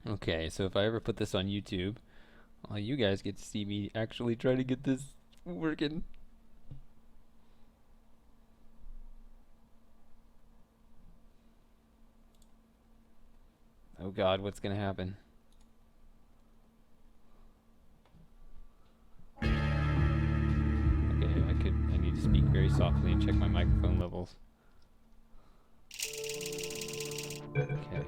Okay, so if I ever put this on YouTube, all you guys get to see me actually try to get this working. Oh God, what's gonna happen? Okay, I need to speak very softly and check my microphone levels. Okay.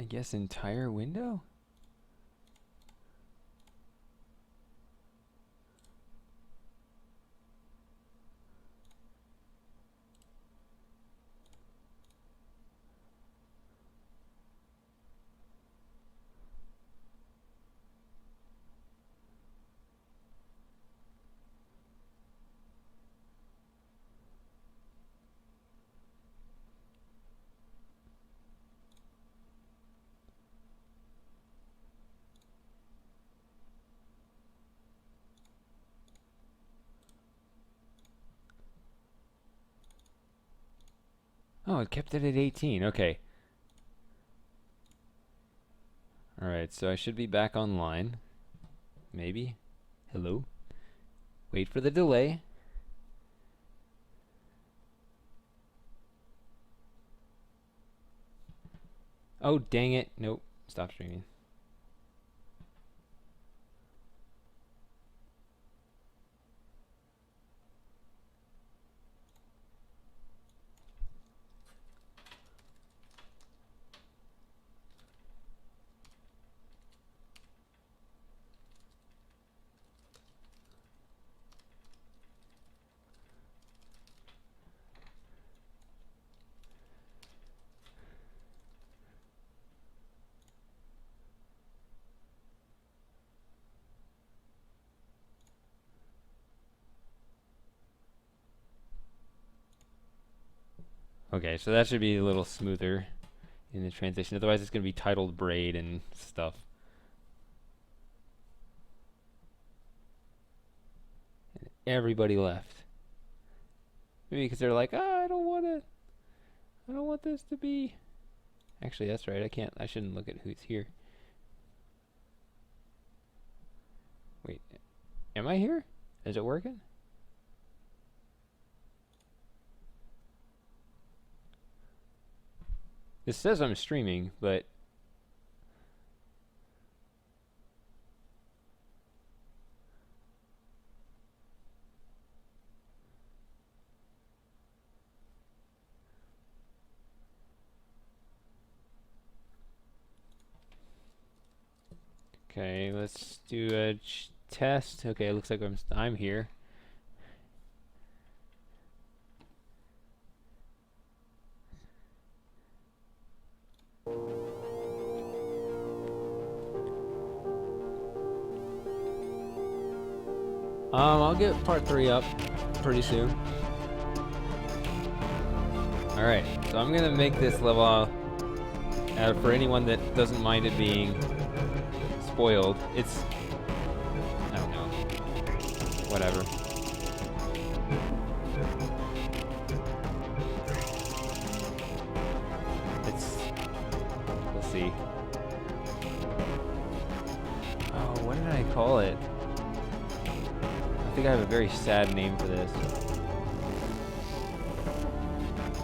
I guess entire window? Oh, it kept it at 18. Okay. Alright, so I should be back online. Maybe. Hello? Wait for the delay. Oh, dang it. Nope. Stop streaming. Okay, so that should be a little smoother in the transition. Otherwise, it's going to be titled braid and stuff. And everybody left. Maybe because they're like, I don't want this to be. Actually, that's right. I shouldn't look at who's here. Wait, am I here? Is it working? This says I'm streaming, but okay, let's do a test. Okay, it looks like I'm here. I'll get part 3 up pretty soon. Alright, so I'm gonna make this level for anyone that doesn't mind it being spoiled. It's, I don't know, whatever. We'll see. Oh, what did I call it? I think I have a very sad name for this.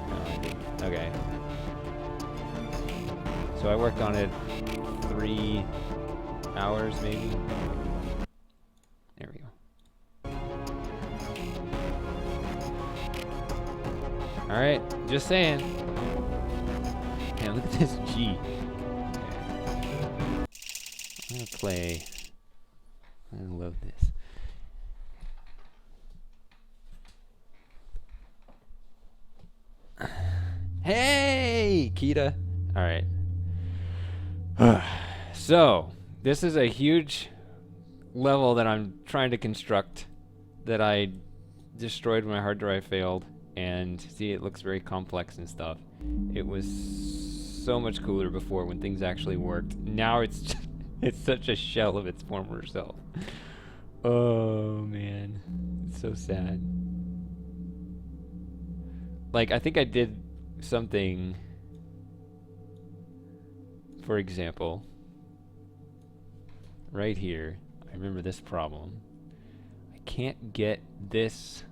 No, I didn't. Okay. Okay. So I worked on it 3 hours, maybe. There we go. All right, just saying. Man, look at this G. Okay. I'm gonna play. I love this. Hey, Kita. All right. So, this is a huge level that I'm trying to construct that I destroyed when my hard drive failed. And see, it looks very complex and stuff. It was so much cooler before when things actually worked. Now it's just, it's such a shell of its former self. Oh man, it's so sad. Like, I think I did something, for example, right here. I remember this problem. I can't get this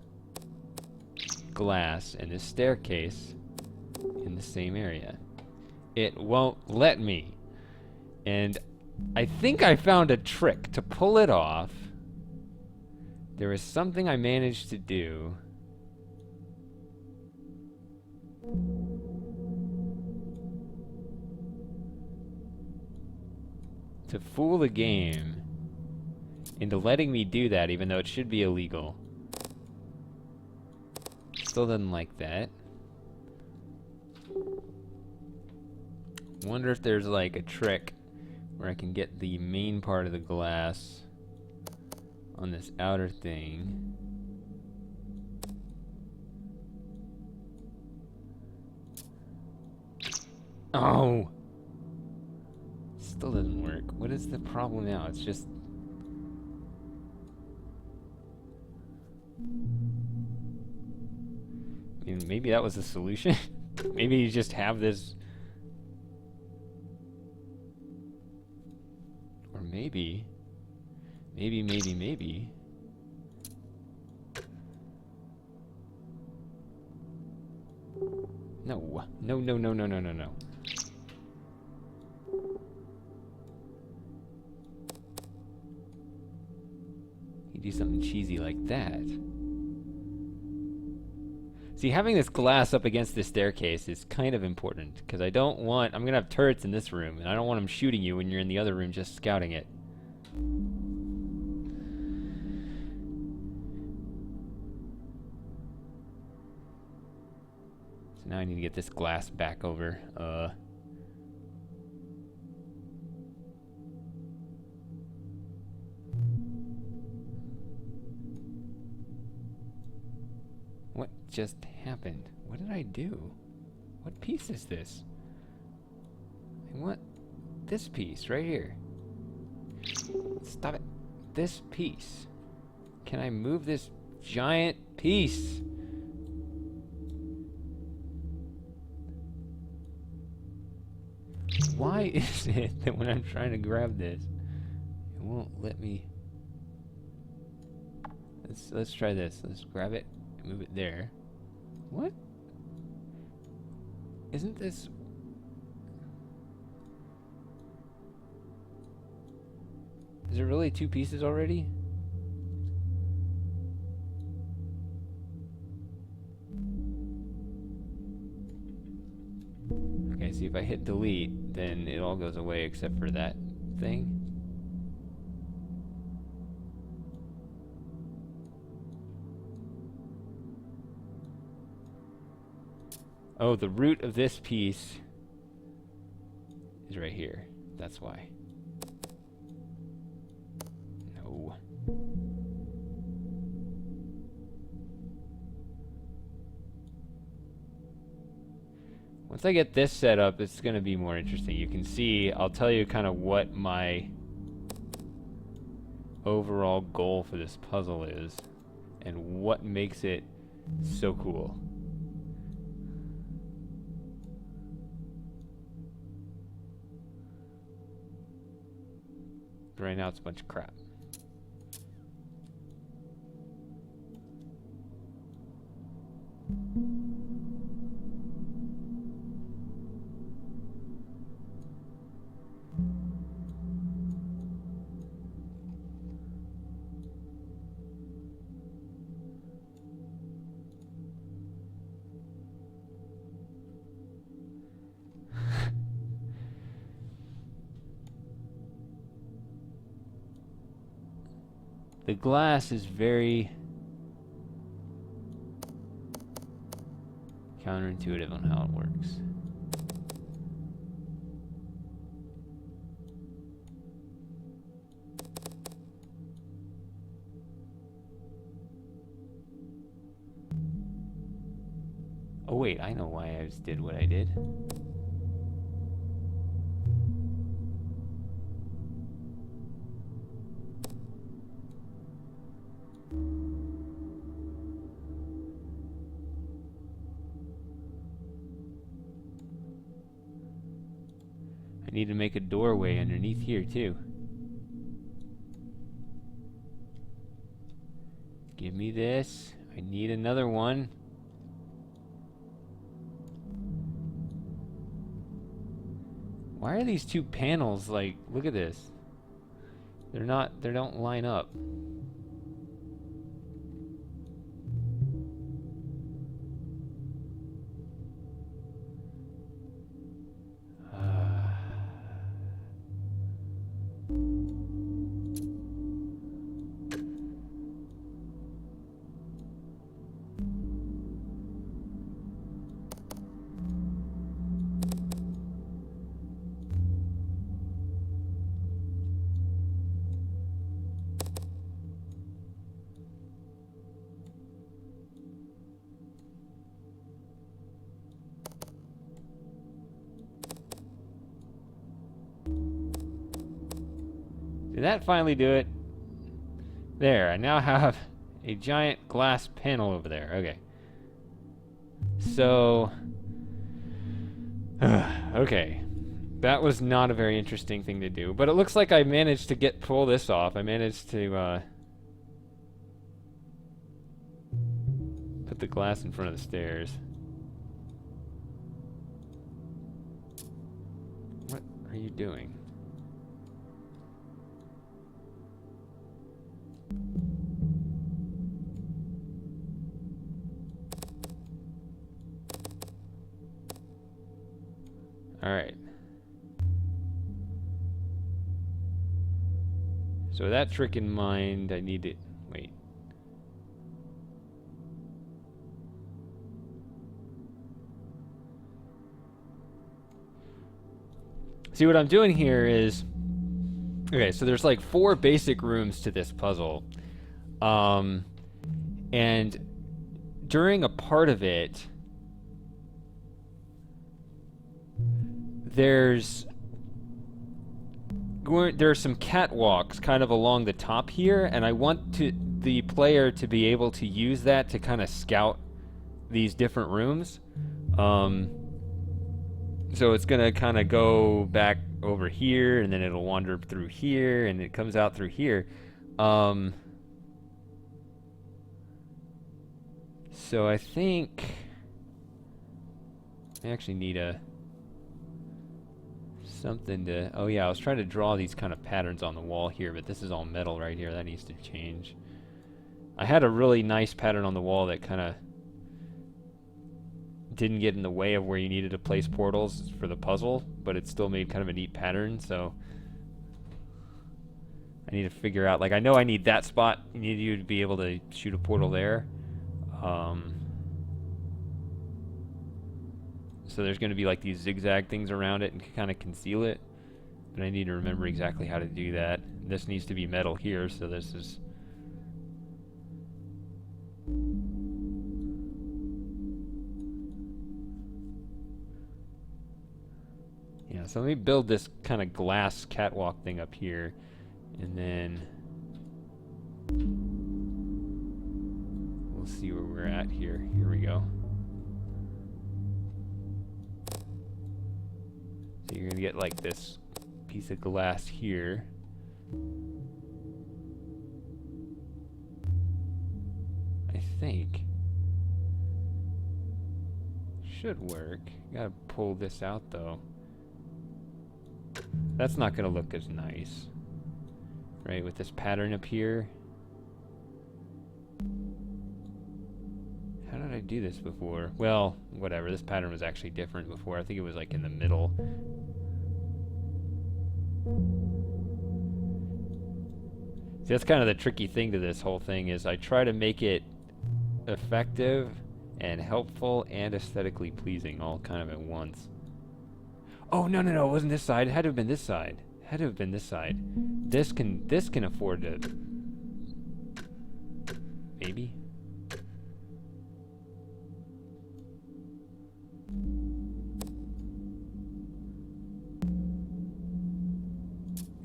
glass and this staircase in the same area. It won't let me. And I think I found a trick to pull it off. There is something I managed to do. To fool the game into letting me do that, even though it should be illegal. Still doesn't like that. Wonder if there's like a trick where I can get the main part of the glass on this outer thing. Oh! Still doesn't work. What is the problem now? It's just... I mean, maybe that was the solution. Maybe you just have this... Or maybe... Maybe... No. No. You do something cheesy like that. See, having this glass up against this staircase is kind of important, because I don't want... I'm going to have turrets in this room, and I don't want them shooting you when you're in the other room just scouting it. So now I need to get this glass back over. What just happened? What did I do? What piece is this? I want this piece right here. Stop it. This piece. Can I move this giant piece? Why is it that when I'm trying to grab this, it won't let me? Let's try this. Let's grab it. Move it there. What? Isn't this... Is there really 2 pieces already? Okay, see if I hit delete, then it all goes away except for that thing. Oh, the root of this piece is right here. That's why. No. Once I get this set up, it's going to be more interesting. You can see, I'll tell you kind of what my overall goal for this puzzle is and what makes it so cool. Right now it's a bunch of crap. The glass is very counterintuitive on how it works. Oh wait, I know why I just did what I did. I need to make a doorway underneath here too. Give me this. I need another one. Why are these two panels like, look at this. They don't line up. Did that finally do it? There, I now have a giant glass panel over there. Okay. So, okay. That was not a very interesting thing to do, but it looks like I managed to pull this off. I managed to put the glass in front of the stairs. What are you doing? All right. So with that trick in mind, I need to wait. See, what I'm doing here is, okay, so there's like 4 basic rooms to this puzzle. And during a part of it, there's some catwalks kind of along the top here, and I want the player to be able to use that to kind of scout these different rooms. So it's gonna kind of go back over here, and then it'll wander through here, and it comes out through here. So I think I actually need something to... Oh yeah, I was trying to draw these kind of patterns on the wall here, but this is all metal right here. That needs to change. I had a really nice pattern on the wall that kind of didn't get in the way of where you needed to place portals for the puzzle, but it still made kind of a neat pattern, so I need to figure out, like, I know I need that spot. I need you to be able to shoot a portal there. So there's going to be like these zigzag things around it and kind of conceal it, but I need to remember exactly how to do that. This needs to be metal here, so this is... Yeah, so let me build this kind of glass catwalk thing up here, and then we'll see where we're at here. Here we go. So you're gonna get like this piece of glass here. I think should work. Gotta pull this out though. That's not gonna look as nice, right? With this pattern up here. How did I do this before? Well, whatever. This pattern was actually different before. I think it was like in the middle. See, That's kind of the tricky thing to this whole thing is I try to make it effective and helpful and aesthetically pleasing all kind of at once. Oh, no, no, no, it wasn't this side. It had to have been this side. It had to have been this side. This can afford to... Maybe?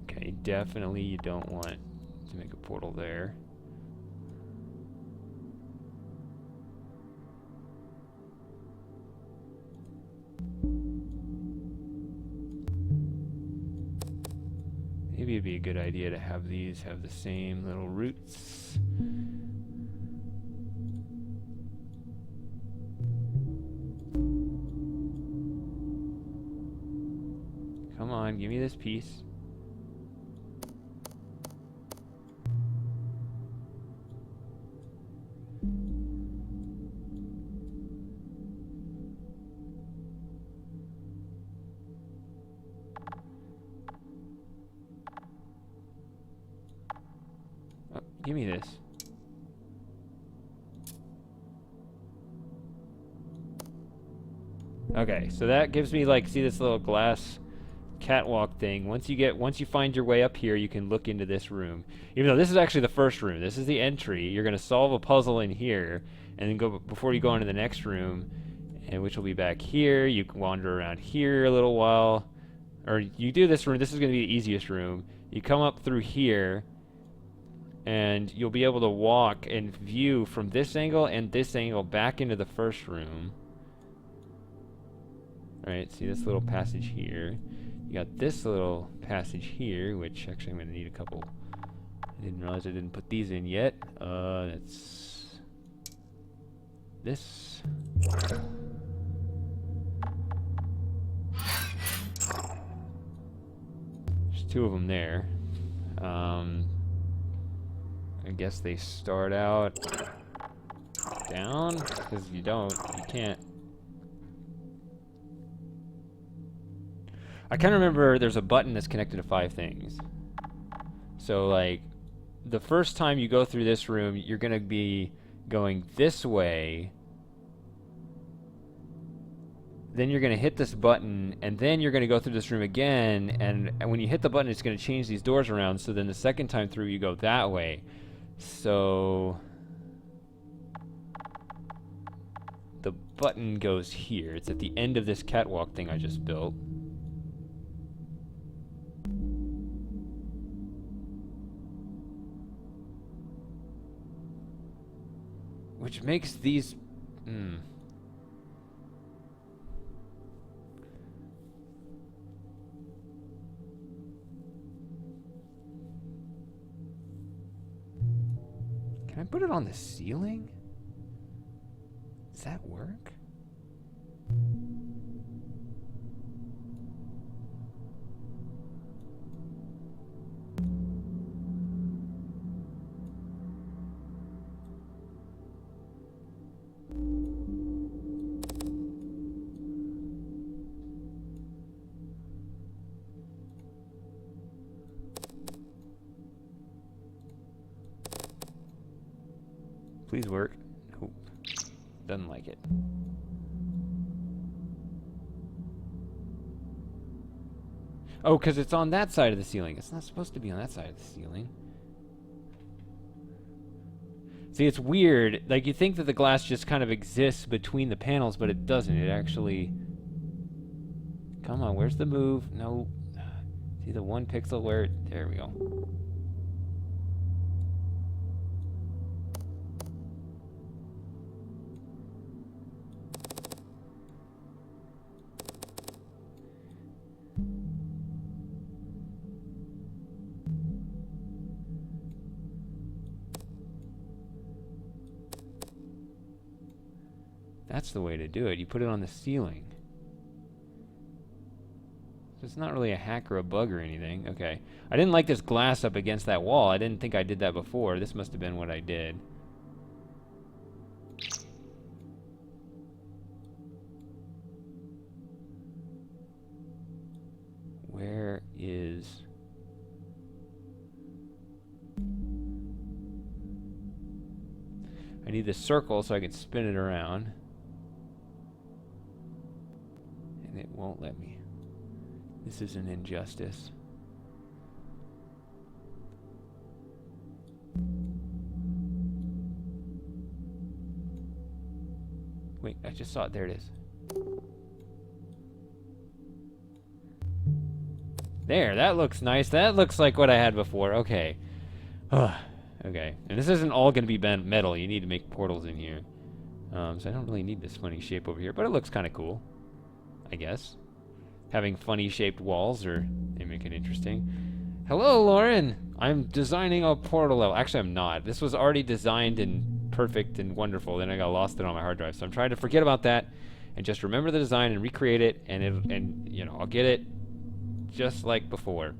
Okay, definitely you don't want to make a portal there. Maybe it'd be a good idea to have these have the same little roots. Come on, give me this piece. Oh, give me this. Okay, so that gives me, like, see this little glass catwalk thing. Once you find your way up here, you can look into this room. Even though this is actually the first room. This is the entry. You're going to solve a puzzle in here, and then go before you go into the next room, and which will be back here. You can wander around here a little while. Or you do this room. This is going to be the easiest room. You come up through here, and you'll be able to walk and view from this angle and this angle back into the first room. Alright, see this little passage here. You got this little passage here, which actually I'm going to need a couple. I didn't realize I didn't put these in yet. That's this. There's two of them there. I guess they start out down, because you can't. I kind of remember there's a button that's connected to 5 things. So, like, the first time you go through this room, you're going to be going this way. Then you're going to hit this button, and then you're going to go through this room again, and when you hit the button, it's going to change these doors around, so then the second time through, you go that way. So... the button goes here. It's at the end of this catwalk thing I just built. Which makes these... Can I put it on the ceiling? Does that work? Please work. Nope. Doesn't like it. Oh, because it's on that side of the ceiling. It's not supposed to be on that side of the ceiling. See, it's weird. Like, you think that the glass just kind of exists between the panels, but it doesn't. It actually... Come on, where's the move? No. See the 1 pixel where... There we go. That's the way to do it. You put it on the ceiling. So it's not really a hack or a bug or anything. Okay. I didn't like this glass up against that wall. I didn't think I did that before. This must have been what I did. Where is... I need this circle so I can spin it around. And it won't let me. This is an injustice. Wait, I just saw it. There it is. There, that looks nice. That looks like what I had before. Okay. Okay. And this isn't all going to be metal. You need to make portals in here. So I don't really need this funny shape over here, but it looks kind of cool, I guess. Having funny shaped walls, they make it interesting. Hello, Lauren! I'm designing a portal level. Actually, I'm not. This was already designed and perfect and wonderful. Then I got lost it on my hard drive. So I'm trying to forget about that and just remember the design and recreate it, and you know, I'll get it just like before.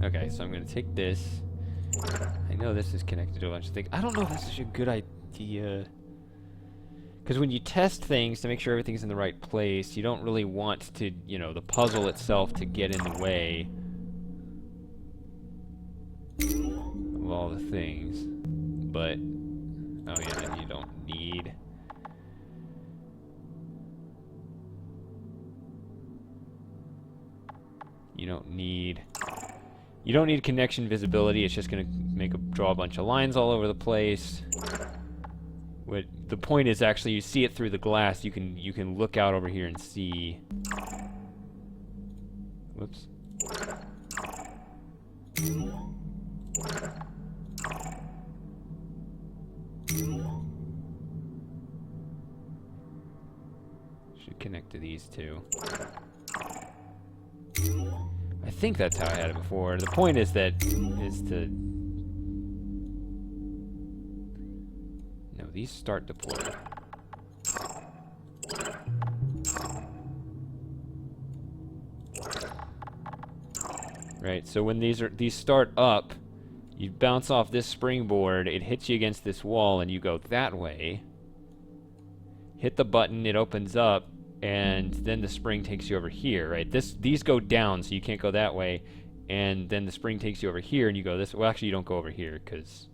Okay, so I'm gonna take this. I know this is connected to a bunch of things. I don't know if this is a good idea. Because when you test things to make sure everything's in the right place, you don't really want to, you know, the puzzle itself to get in the way of all the things. But, oh yeah, then you don't need... You don't need connection visibility. It's just gonna draw a bunch of lines all over the place. What the point is, actually, you see it through the glass. You can look out over here and see. Whoops. Should connect to these two. I think that's how I had it before. The point is to... No, these start deploy. Right, so when these start up, you bounce off this springboard, it hits you against this wall, and you go that way. Hit the button, it opens up, and then the spring takes you over here, right? These go down, so you can't go that way, and then the spring takes you over here, and you go this. Well, actually, you don't go over here because,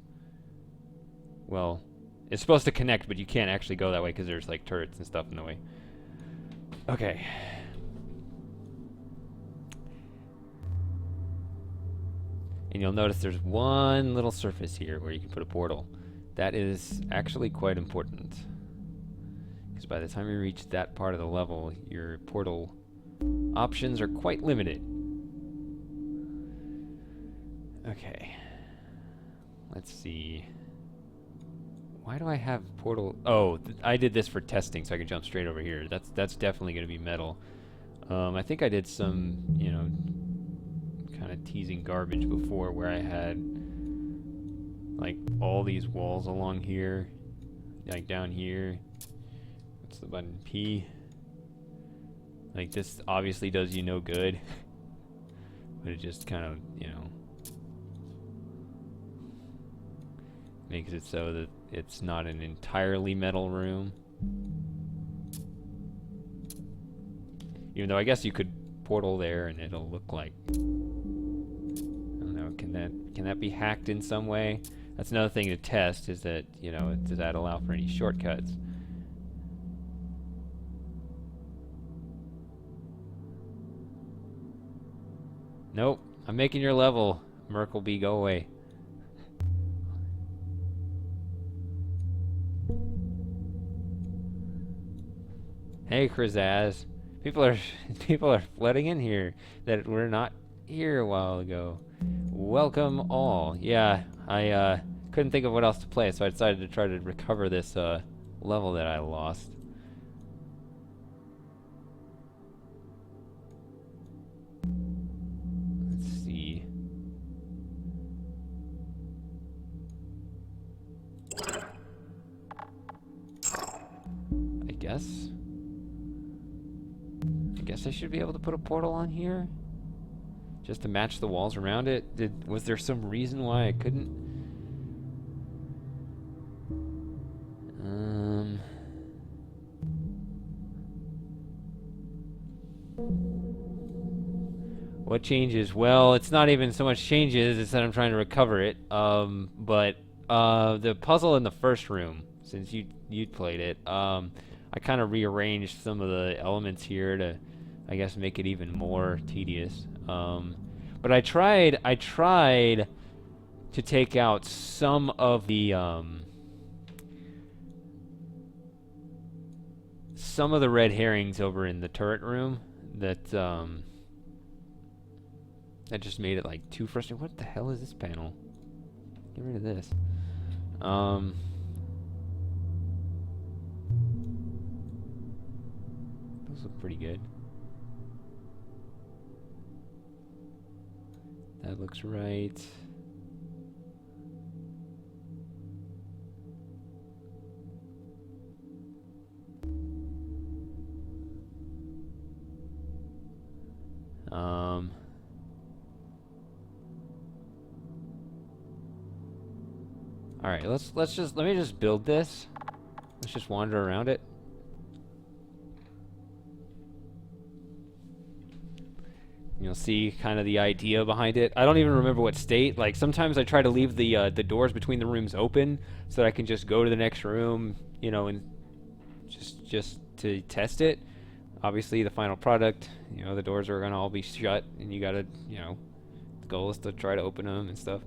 well, it's supposed to connect, but you can't actually go that way because there's like turrets and stuff in the way. Okay. And you'll notice there's one little surface here where you can put a portal. That is actually quite important. Because by the time you reach that part of the level, your portal options are quite limited. Okay. Let's see. Why do I have portal? Oh, I did this for testing so I can jump straight over here. That's definitely going to be metal. I think I did some, you know, kind of teasing garbage before where I had like all these walls along here, like down here. What's the button? P. Like this obviously does you no good, but it just kind of, you know, makes it so that it's not an entirely metal room. Even though I guess you could portal there and it'll look like, I don't know, can that be hacked in some way? That's another thing to test, is that, you know, does that allow for any shortcuts? Nope, I'm making your level, Merkleby, go away. Hey, Krazaz. People are flooding in here that were not here a while ago. Welcome all. Yeah, I couldn't think of what else to play, so I decided to try to recover this level that I lost. Let's see. I guess I should be able to put a portal on here just to match the walls around it. Was there some reason why I couldn't? What changes? Well, it's not even so much changes, it's that I'm trying to recover it. But the puzzle in the first room, since you'd played it, I kind of rearranged some of the elements here to, I guess, make it even more tedious. But I tried to take out some of the red herrings over in the turret room that that just made it like too frustrating. What the hell is this panel? Get rid of this. Those look pretty good. That looks right. All right, let me just build this. Let's just wander around it. You'll see kind of the idea behind it. I don't even remember what state. Like sometimes I try to leave the doors between the rooms open so that I can just go to the next room, you know, and just to test it. Obviously, the final product, you know, the doors are gonna all be shut, and you gotta, you know, the goal is to try to open them and stuff.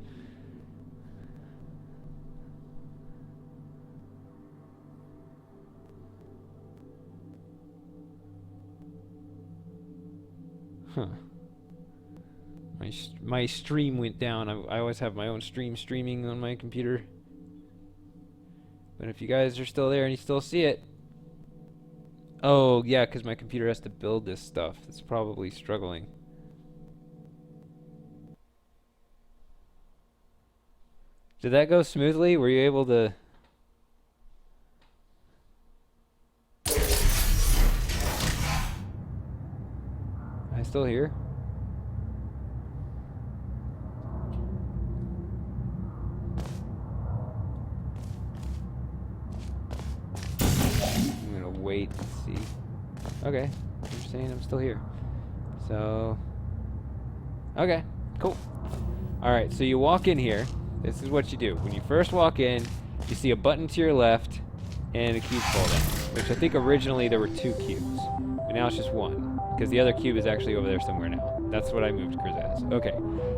Huh. My stream went down. I always have my own streaming on my computer. But if you guys are still there and you still see it. Oh, yeah, because my computer has to build this stuff. It's probably struggling. Did that go smoothly? Were you able to... Am I still here? Wait to see. Okay, you're saying I'm still here. So, okay, cool. Alright, so you walk in here. This is what you do. When you first walk in, you see a button to your left and a cube fall down. Which I think originally there were 2 cubes. But now it's just 1. Because the other cube is actually over there somewhere now. That's what I moved Chris as. Okay,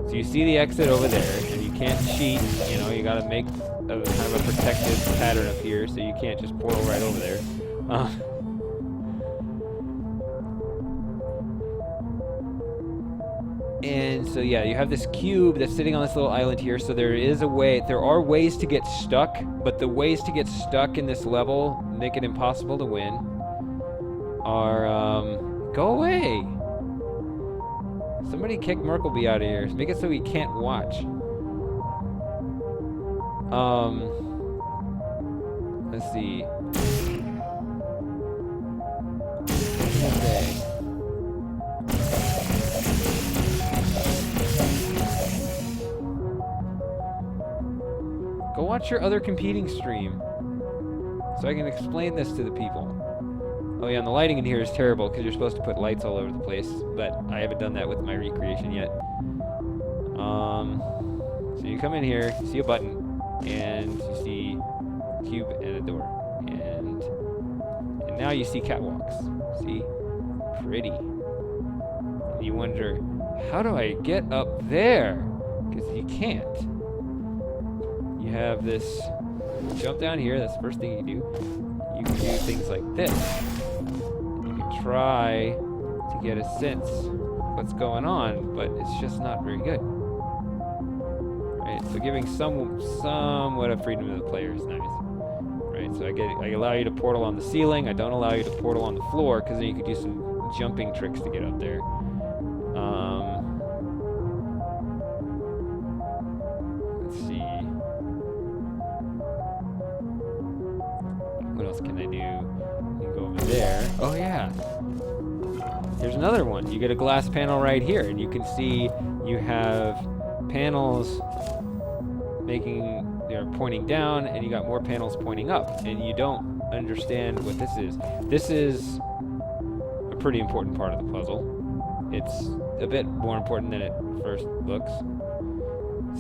so you see the exit over there, and you can't cheat. You know, you gotta make a kind of a protective pattern up here, so you can't just portal right over there. And so yeah, you have this cube that's sitting on this little island here, so there are ways to get stuck, but the ways to get stuck in this level make it impossible to win are, go away! Somebody kick Merkleby out of here. Make it so he can't watch. Let's see. Go watch your other competing stream so I can explain this to the people. Oh yeah, and the lighting in here is terrible because you're supposed to put lights all over the place, but I haven't done that with my recreation yet. So you come in here, you see a button, and you see a cube and a door. And now you see catwalks. See? Pretty. And you wonder, how do I get up there? Because you can't. You have this jump down here, that's the first thing you do. You can do things like this. You can try to get a sense of what's going on, but it's just not very good. Right? So giving somewhat of freedom to the player is nice. Right? So I allow you to portal on the ceiling, I don't allow you to portal on the floor, because then you could do some jumping tricks to get up there. Let's see. What else can I do? You can go over there. Oh yeah. Here's another one. You get a glass panel right here, and you can see you have panels pointing down, and you got more panels pointing up, and you don't understand what this is. This is a pretty important part of the puzzle. It's a bit more important than it first looks.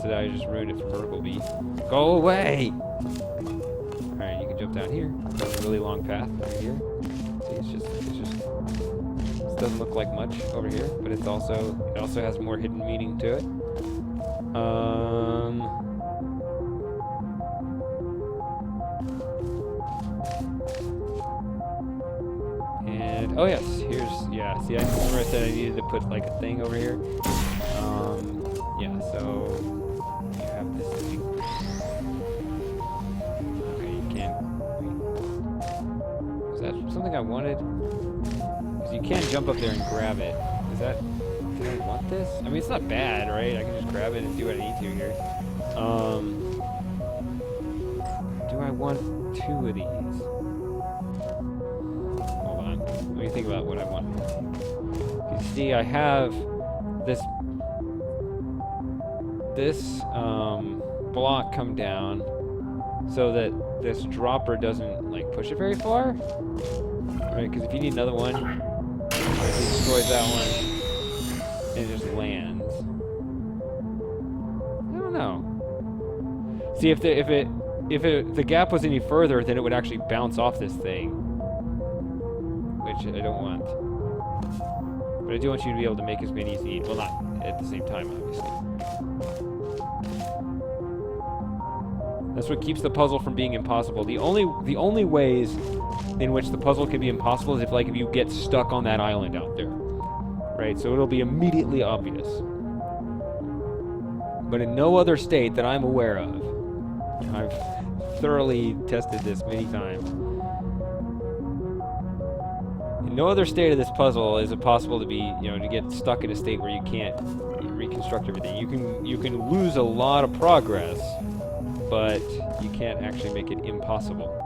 So now I just ruined it for Vertical Bee. Go away! Alright, you can jump down here. There's a really long path right here. See, this doesn't look like much over here, but it also has more hidden meaning to it. And, oh yes, yeah, see, I remember I said I needed to put like a thing over here. Yeah, so you have this thing. Okay, you can't, wait. Is that something I wanted? Because you can't jump up there and grab it. Do I want this? I mean, it's not bad, right? I can just grab it and do what I need to here. Do I want 2 of these? Hold on. Let me think about what I want. You see, I have this block come down so that this dropper doesn't like push it very far, right? Because if you need another one, it destroys that one and it just lands. I don't know. See, if the gap was any further, then it would actually bounce off this thing, which I don't want. But I do want you to be able to make as many as you need. Well, not at the same time, obviously. That's what keeps the puzzle from being impossible. The only ways in which the puzzle can be impossible is if you get stuck on that island out there, right? So it'll be immediately obvious. But in no other state that I'm aware of, I've thoroughly tested this many times. In no other state of this puzzle is it possible to be, to get stuck in a state where you can't reconstruct everything. You can lose a lot of progress, but you can't actually make it impossible.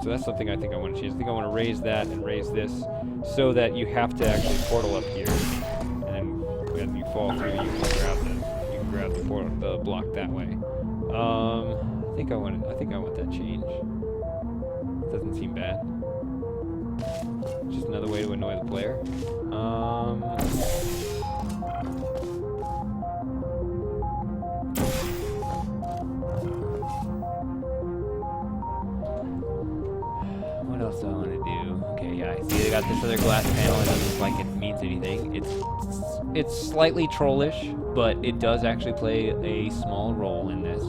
So that's something I think I want to change. I think I want to raise that and raise this so that you have to actually portal up here, and then when you fall through, you can grab the block that way. I think I want that change. Doesn't seem bad. Just another way to annoy the player. What else do I want to do? Okay, yeah, I see they got this other glass panel. It doesn't look like it means anything. It's slightly trollish, but it does actually play a small role in this.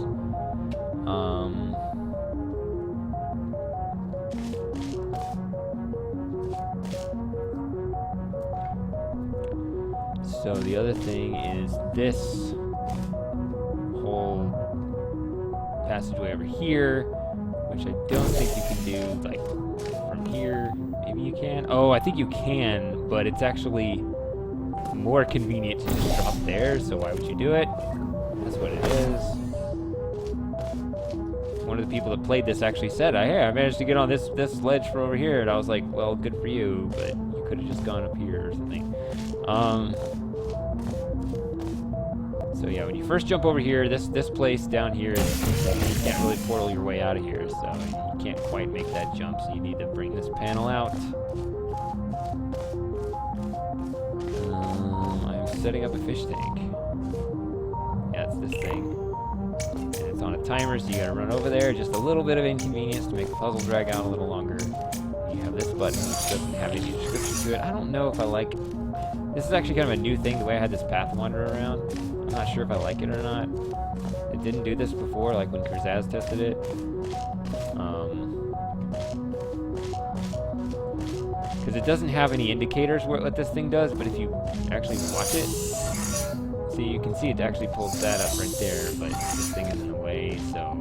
So the other thing is this whole passageway over here, which I don't think you can do like from here. Maybe you can. Oh, I think you can, but it's actually more convenient to just drop there, so why would you do it? That's what it is. One of the people that played this actually said, hey, I managed to get on this ledge from over here, and I was like, well, good for you, but you could have just gone up here or something. So yeah, when you first jump over here, this place down here, you can't really portal your way out of here, so you can't quite make that jump, so you need to bring this panel out. I'm setting up a fish tank. Yeah, it's this thing. And it's on a timer, so you gotta run over there. Just a little bit of inconvenience to make the puzzle drag out a little longer. You have this button, which doesn't have any description to it. I don't know if I like... This is actually kind of a new thing, the way I had this path wander around. I'm not sure if I like it or not. It didn't do this before, like when Krazaz tested it. Because it doesn't have any indicators what this thing does, but if you actually watch it, see, you can see it actually pulls that up right there, but this thing is in the way, so...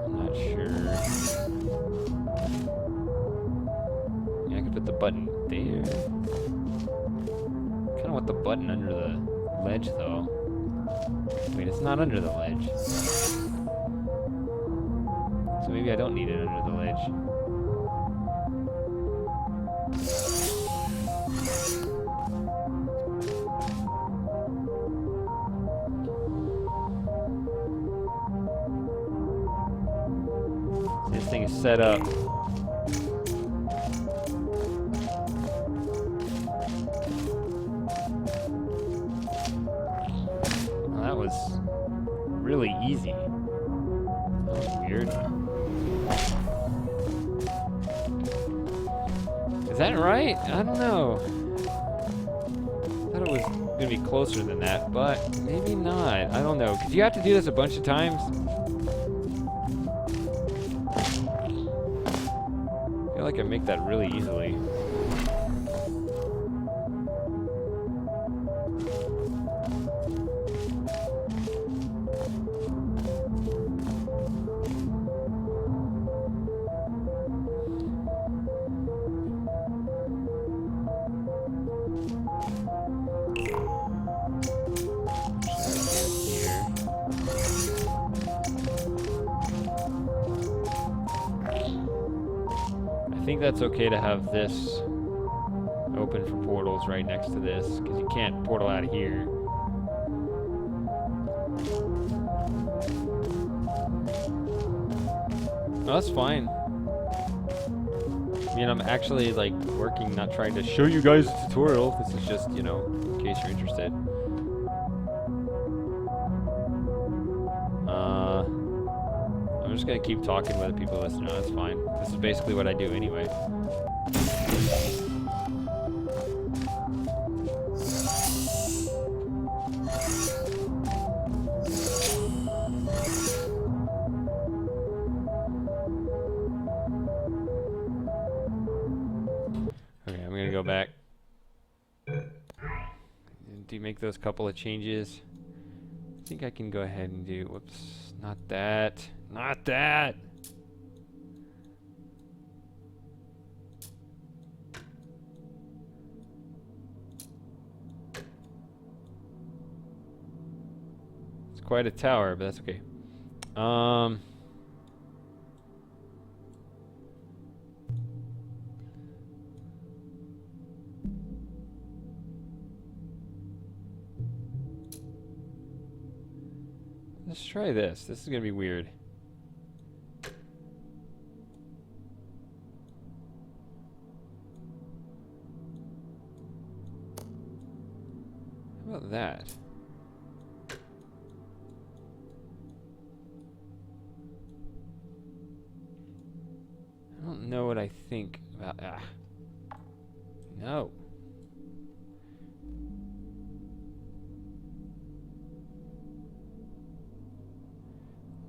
I'm not sure. Yeah, I could put the button there. Kind of want the button under the ledge, though. Wait, it's not under the ledge. So maybe I don't need it under the ledge. set up. Well, that was really easy. That was weird. Is that right? I don't know. I thought it was gonna be closer than that, but maybe not. I don't know. Cause you have to do this a bunch of times. I feel like I make that really easily. I think that's okay to have this open for portals right next to this, because you can't portal out of here. No, that's fine. I mean, I'm actually like working, not trying to show you guys a tutorial. This is just, you know, in case you're interested. I'm just gonna keep talking whether people listen. No, that's fine. This is basically what I do anyway. Okay, I'm gonna go back. Do you make those couple of changes? I think I can go ahead and do, whoops, not that, not that. It's quite a tower, but that's okay. Let's try this. This is gonna be weird. How about that? I don't know what I think about. No.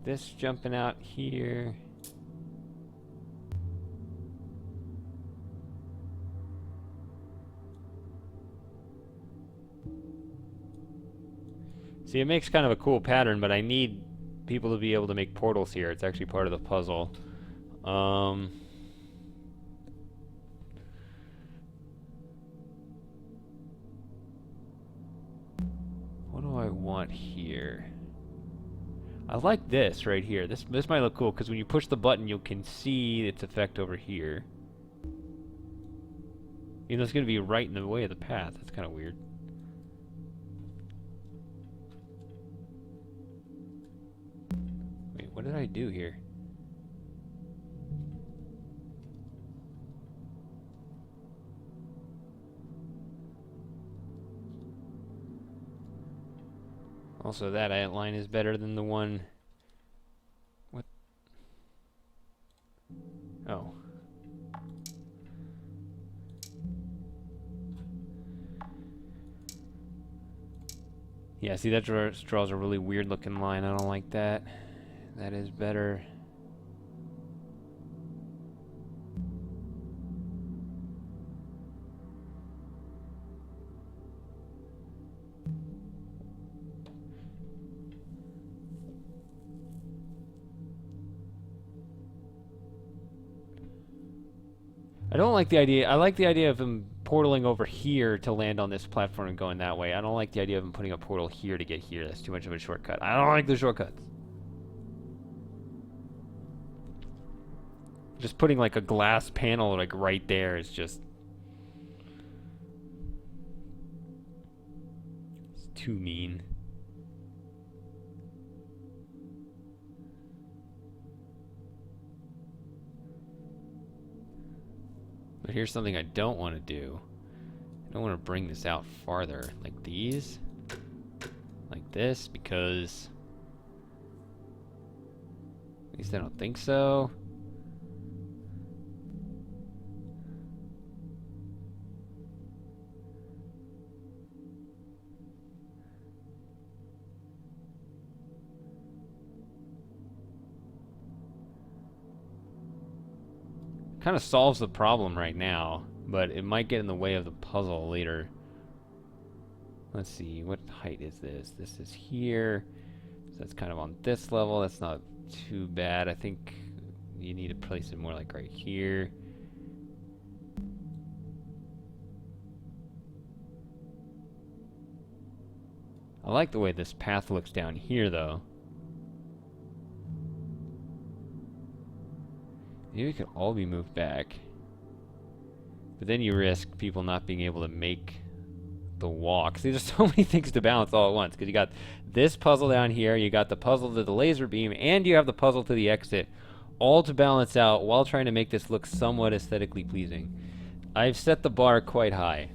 This jumping out here. See, it makes kind of a cool pattern, but I need people to be able to make portals here. It's actually part of the puzzle. What do I want here? I like this right here. This might look cool because when you push the button, you can see its effect over here. You know, it's going to be right in the way of the path. That's kind of weird. Wait, what did I do here? Also, that outline is better than the one. What? Oh. Yeah, see, that draws a really weird looking line. I don't like that. That is better. I don't like the idea. I like the idea of him portaling over here to land on this platform and going that way. I don't like the idea of him putting a portal here to get here. That's too much of a shortcut. I don't like the shortcuts. Just putting like a glass panel like right there is just... it's too mean. But here's something I don't want to do. I don't want to bring this out farther, like these, like this, because at least I don't think so. Kind of solves the problem right now, but it might get in the way of the puzzle later. Let's see, what height is this? This is here, so that's kind of on this level. That's not too bad. I think you need to place it more like right here. I like the way this path looks down here, though. Maybe it could all be moved back. But then you risk people not being able to make the walk. See, there's so many things to balance all at once. Because you got this puzzle down here, you got the puzzle to the laser beam, and you have the puzzle to the exit. All to balance out while trying to make this look somewhat aesthetically pleasing. I've set the bar quite high.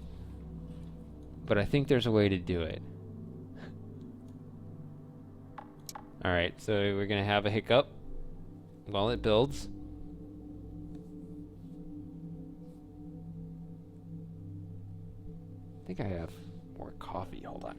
But I think there's a way to do it. Alright, so we're going to have a hiccup while it builds. I think I have more coffee. Hold on.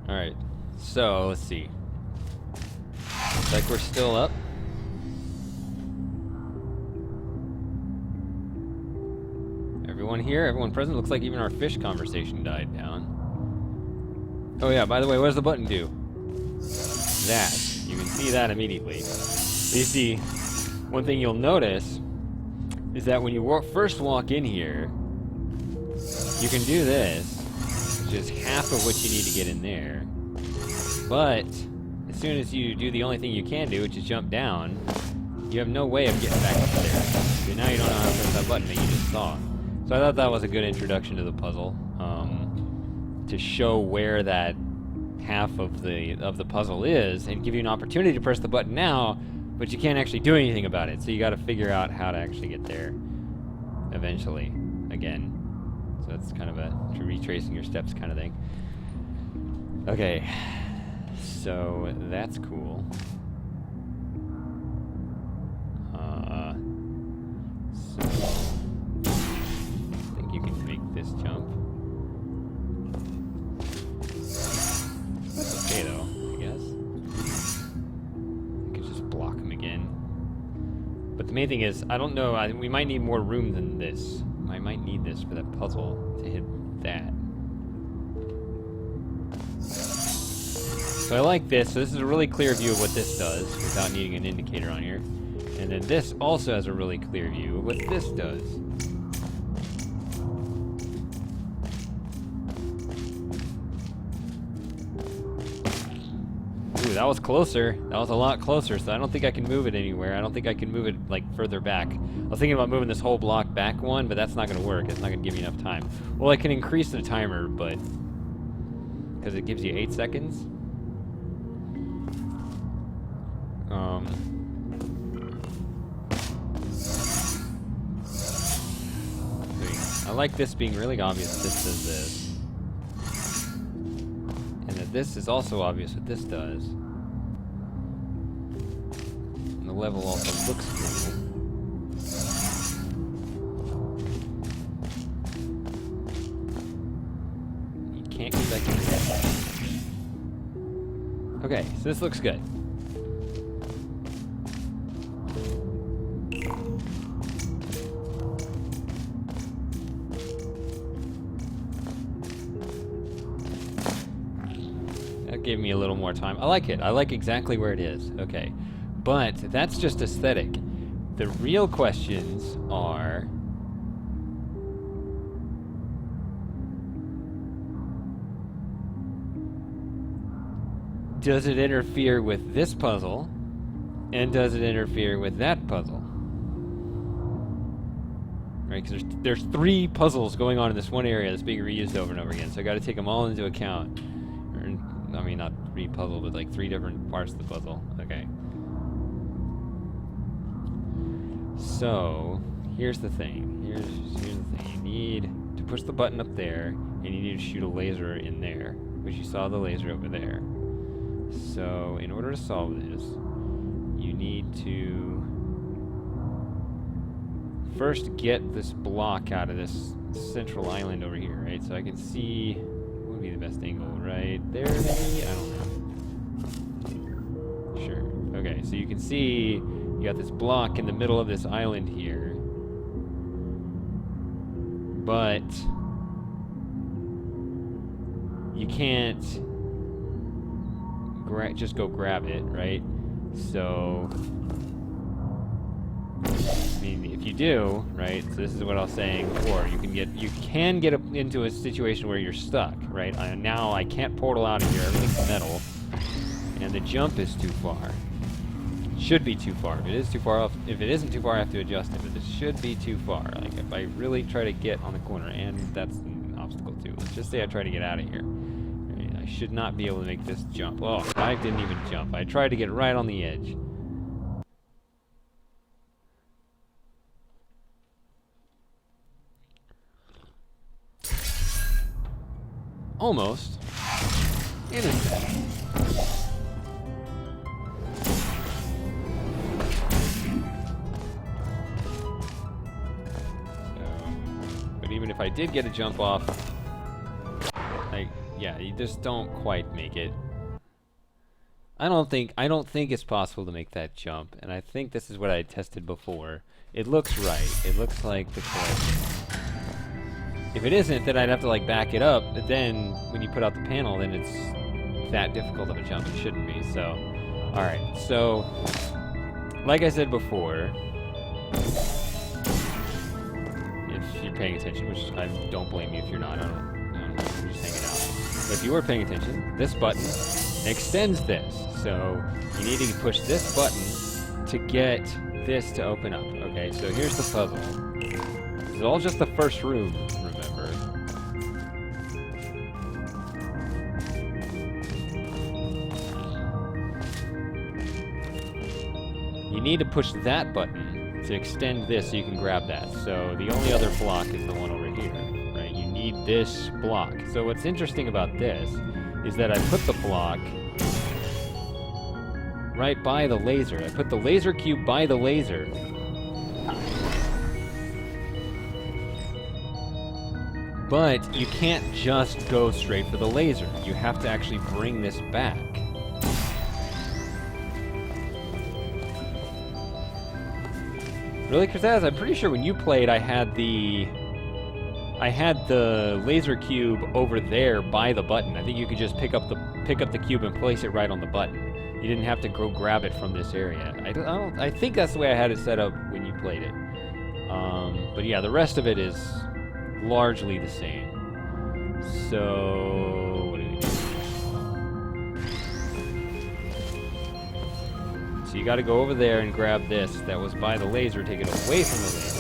Alright, so let's see. Looks like we're still up. Everyone here, everyone present. Looks like even our fish conversation died down. Oh yeah, by the way, what does the button do? That. You can see that immediately. But you see, one thing you'll notice is that when you first walk in here, you can do this, which is half of what you need to get in there. But as soon as you do the only thing you can do, which is jump down, you have no way of getting back up there. So now you don't know how to press that button that you just saw. So I thought that was a good introduction to the puzzle, to show where that half of the puzzle is, and give you an opportunity to press the button now, but you can't actually do anything about it. So you got to figure out how to actually get there eventually again. So that's kind of a retracing your steps kind of thing. Okay, so that's cool. So I think you can make this jump. That's okay though, I guess. You could just block him again. But the main thing is, I don't know, we might need more room than this. I might need this for that puzzle to hit that. So I like this. So this is a really clear view of what this does without needing an indicator on here. And then this also has a really clear view of what this does. Ooh, that was closer. That was a lot closer, so I don't think I can move it anywhere. I don't think I can move it, like, further back. I was thinking about moving this whole block back one, but that's not going to work. It's not going to give me enough time. Well, I can increase the timer, but... because it gives you 8 seconds. I like this being really obvious. This does this. And that this is also obvious what this does. And the level also looks cool. You can't get back in there. Okay, so this looks good. Gave me a little more time. I like it. I like exactly where it is. Okay. But that's just aesthetic. The real questions are... does it interfere with this puzzle? And does it interfere with that puzzle? Right, because there's 3 puzzles going on in this one area that's being reused over and over again. So I got to take them all into account. I mean, not 3 puzzles, but like 3 different parts of the puzzle. Okay. So, here's the thing. Here's the thing. You need to push the button up there, and you need to shoot a laser in there, which you saw the laser over there. So, in order to solve this, you need to first get this block out of this central island over here, right? So I can see... what would be the best angle? Right there, maybe? I don't know. Sure. Okay, so you can see you got this block in the middle of this island here. But you can't just go grab it, right? So, I mean, if you do, right? So this is what I was saying before. You can get into a situation where you're stuck, right? Now I can't portal out of here. Everything's metal, and the jump is too far. Should be too far. If it is too far off, if it isn't too far, I have to adjust it. But it should be too far. Like if I really try to get on the corner, and that's an obstacle too. Let's just say I try to get out of here. Right? I should not be able to make this jump. Oh, I didn't even jump. I tried to get right on the edge. Almost. Innocent. But even if I did get a jump off, yeah, you just don't quite make it. I don't think it's possible to make that jump, and I think this is what I tested before. It looks right. It looks like the correct. If it isn't, then I'd have to like back it up, but then when you put out the panel, then it's that difficult of a jump. It shouldn't be, so. Alright, so, like I said before, if you're paying attention, which I don't blame you if you're not, I don't know, you're just hanging out. But if you were paying attention, this button extends this, so you need to push this button to get this to open up. Okay, so here's the puzzle. This is all just the first room, remember. You need to push that button to extend this so you can grab that. So the only other block is the one over here, right? You need this block. So what's interesting about this is that I put the block right by the laser. I put the laser cube by the laser. But you can't just go straight for the laser. You have to actually bring this back. Really, Kazaz? I'm pretty sure when you played, I had the laser cube over there by the button. I think you could just pick up the cube and place it right on the button. You didn't have to go grab it from this area. I think that's the way I had it set up when you played it. But yeah, the rest of it is largely the same. So what do we do? So you got to go over there and grab this that was by the laser. Take it away from the laser.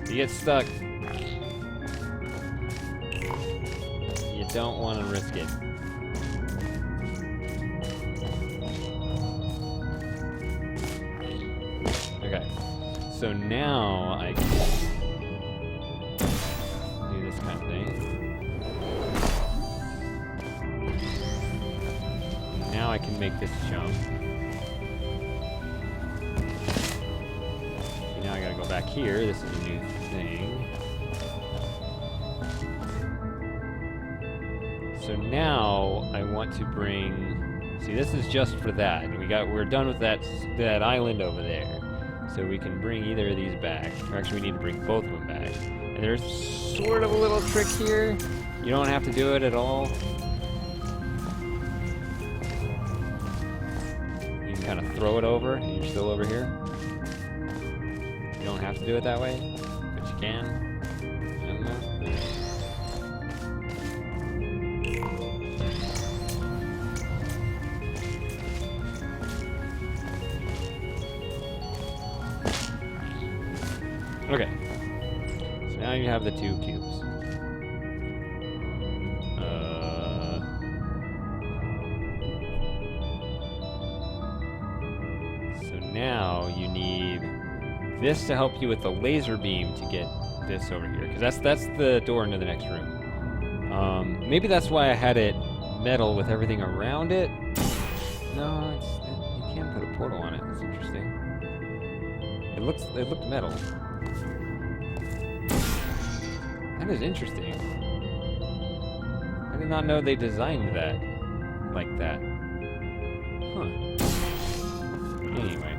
You get stuck. You don't want to risk it. Okay. So now I can do this kind of thing. Now I can make this jump. Now I gotta go back here. This is a new thing. So now I want to bring. See, this is just for that. We're done with that island over there. So we can bring either of these back. Or actually, we need to bring both of them back. And there's sort of a little trick here. You don't have to do it at all. You can kind of throw it over, and you're still over here. You don't have to do it that way, but you can. I don't know. Okay. So now you have the two cubes. So now you need this to help you with the laser beam to get this over here, because that's the door into the next room. Maybe that's why I had it metal with everything around it. No, you can put a portal on it. That's interesting. It looked metal. That is interesting. I did not know they designed that like that. Huh. Anyway.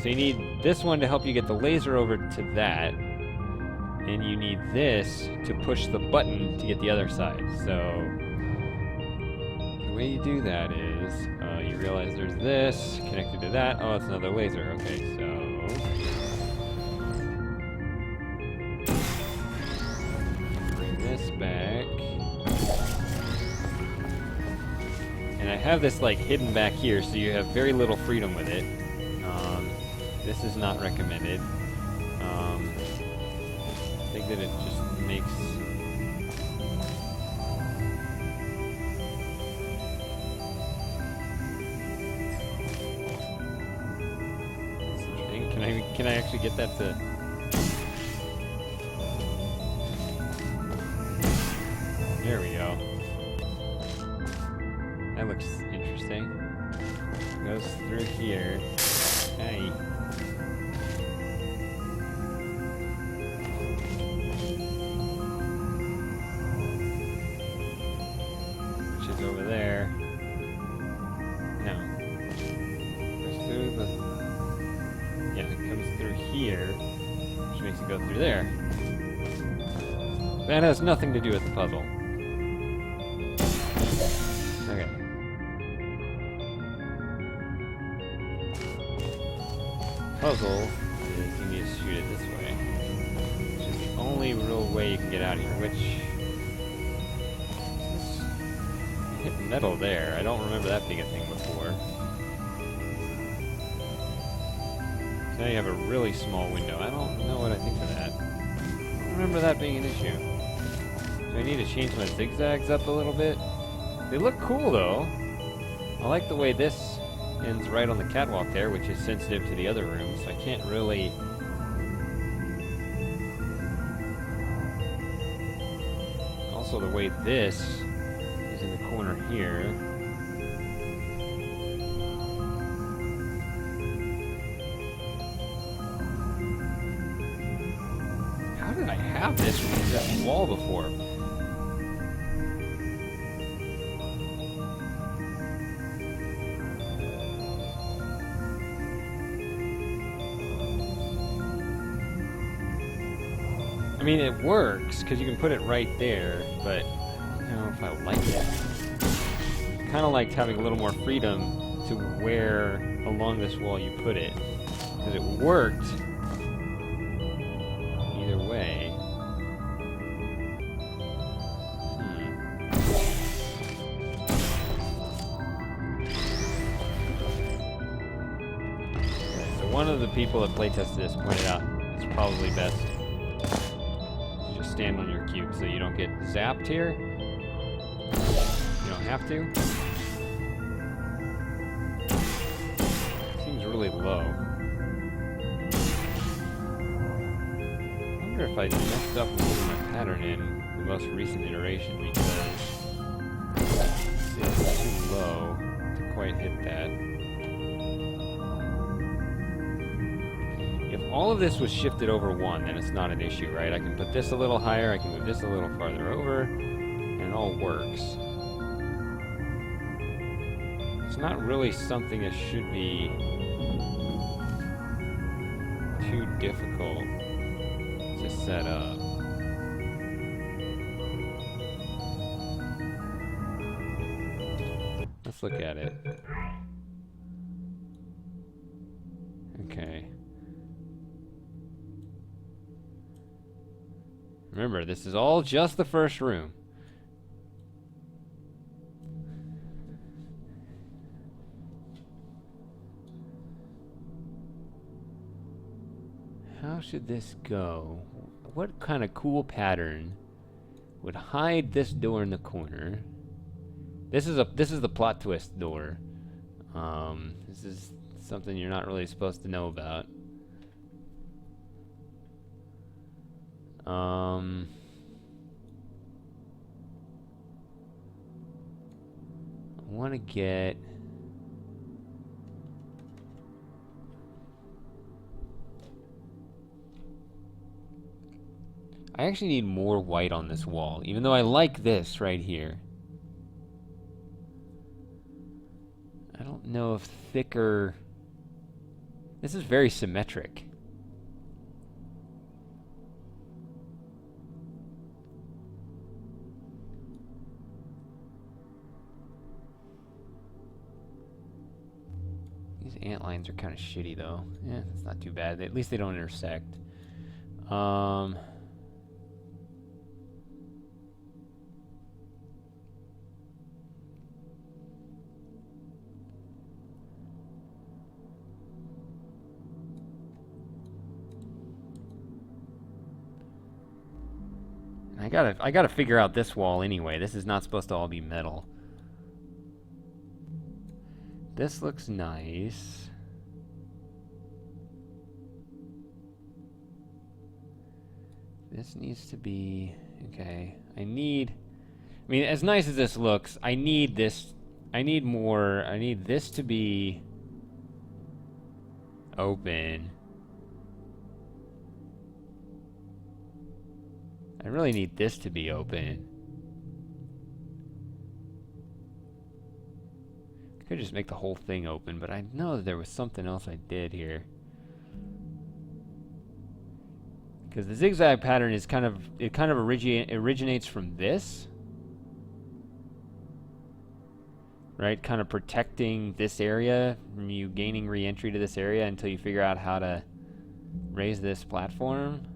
So you need this one to help you get the laser over to that, and you need this to push the button to get the other side. So the way you do that is you realize there's this connected to that. Oh, it's another laser. Okay, so bring this back, and I have this like hidden back here, so you have very little freedom with it. This is not recommended. I think that it just makes... That's interesting. Can I actually get that to... There we go. That looks interesting. Goes through here. Hey. Over there. No. Goes through the... Yeah, it comes through here, which makes it go through there. That has nothing to do with the puzzle. Okay. Puzzle is you need to shoot it this way, which is the only real way you can get out of here, which... Hit metal there. I don't remember that being a thing before. So now you have a really small window. I don't know what I think of that. I don't remember that being an issue. Do I need to change my zigzags up a little bit? They look cool though. I like the way this ends right on the catwalk there, which is sensitive to the other rooms, so I can't really... Also the way this in the corner here. How did I have this wall before. I mean, it works, because you can put it right there, but I don't know if I like it. Kind of liked having a little more freedom to where along this wall you put it. Because it worked either way. Okay, so one of the people that playtested this pointed out it's probably best stand on your cube so you don't get zapped here. You don't have to. Seems really low. I wonder if I messed up moving my pattern in the most recent iteration because it's too low to quite hit that. If all of this was shifted over one, then it's not an issue, right? I can put this a little higher, I can move this a little farther over, and it all works. It's not really something that should be too difficult to set up. Let's look at it. Okay. Remember, this is all just the first room. How should this go? What kind of cool pattern would hide this door in the corner? This is the plot twist door. This is something you're not really supposed to know about. I want to get... I actually need more white on this wall, even though I like this right here. I don't know if thicker... This is very symmetric. These ant lines are kind of shitty, though. Yeah, it's not too bad. At least they don't intersect. I gotta figure out this wall anyway. This is not supposed to all be metal. This looks nice. This needs to be... Okay. I mean, as nice as this looks, I need this... I need more... I need this to be... open. I really need this to be open. I could just make the whole thing open, but I know that there was something else I did here. Because the zigzag pattern is kind of originates from this. Right? Kind of protecting this area from you gaining re-entry to this area until you figure out how to raise this platform.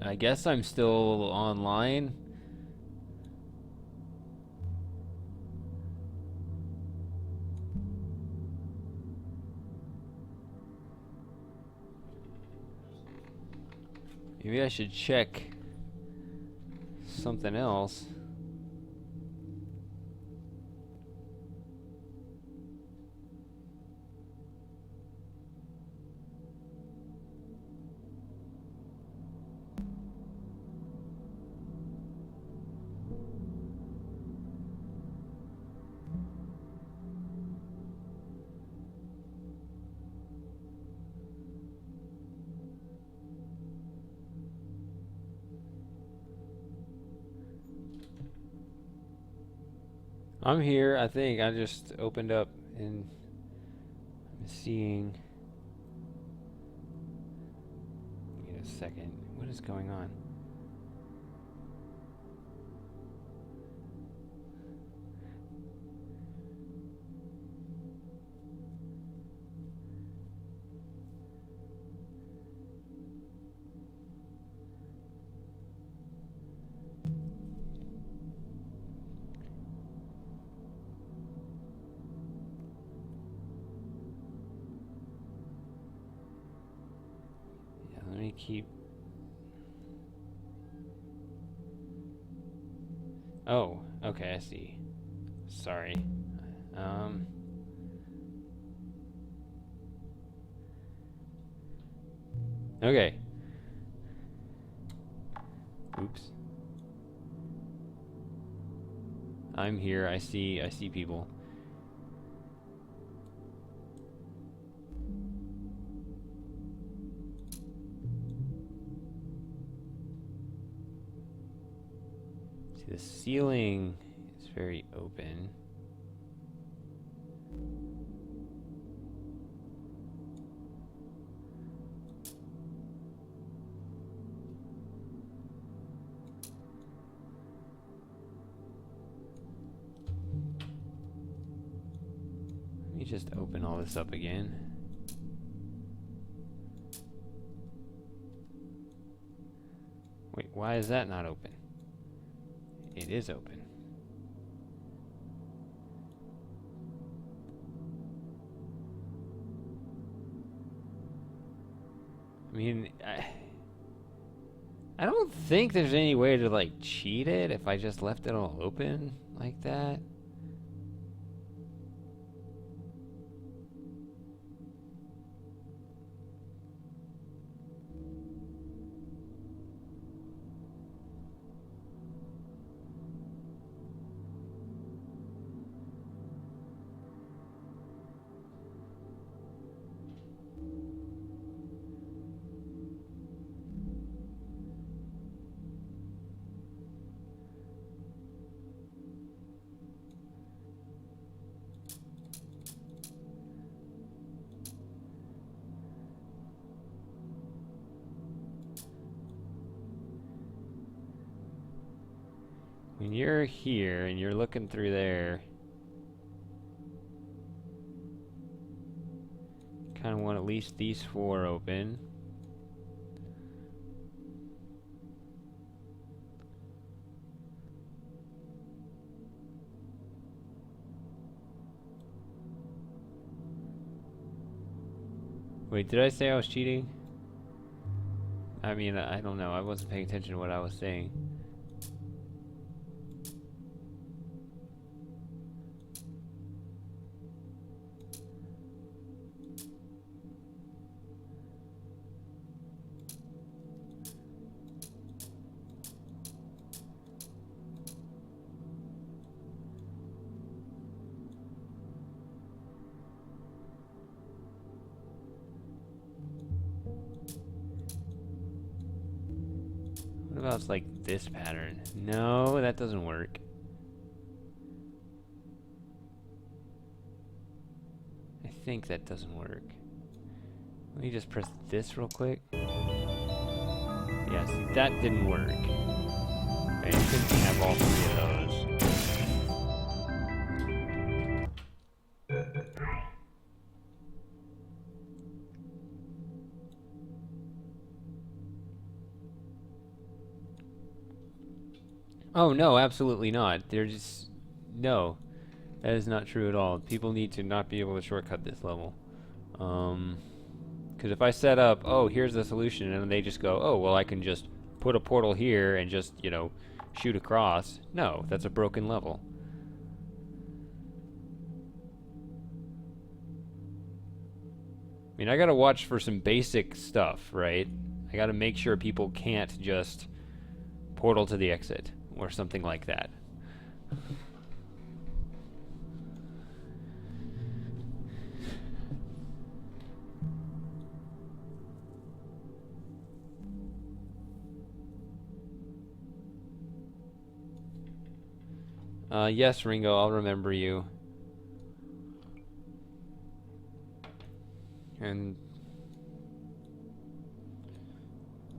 I guess I'm still online. Maybe I should check something else. I'm here, I think. I just opened up and I'm seeing. Wait a second. What is going on? Let me keep. Oh, okay, I see. Sorry. Okay. Oops. I'm here. I see people. The ceiling is very open. Let me just open all this up again. Wait, why is that not open? It is open. I mean, I don't think there's any way to like cheat it if I just left it all open like that. When you're here and you're looking through there, kind of want at least these 4 open. Wait, did I say I was cheating? I mean, I don't know. I wasn't paying attention to what I was saying. What about like this pattern? No, that doesn't work. I think that doesn't work. Let me just press this real quick. Yes, that didn't work. Okay, you couldn't have all 3 of those. Oh, no, absolutely not. They're just... No. That is not true at all. People need to not be able to shortcut this level. Because if I set up, oh, here's the solution, and they just go, oh, well, I can just put a portal here and just, you know, shoot across. No, that's a broken level. I mean, I gotta watch for some basic stuff, right? I gotta make sure people can't just portal to the exit or something like that. Yes, Ringo, I'll remember you. And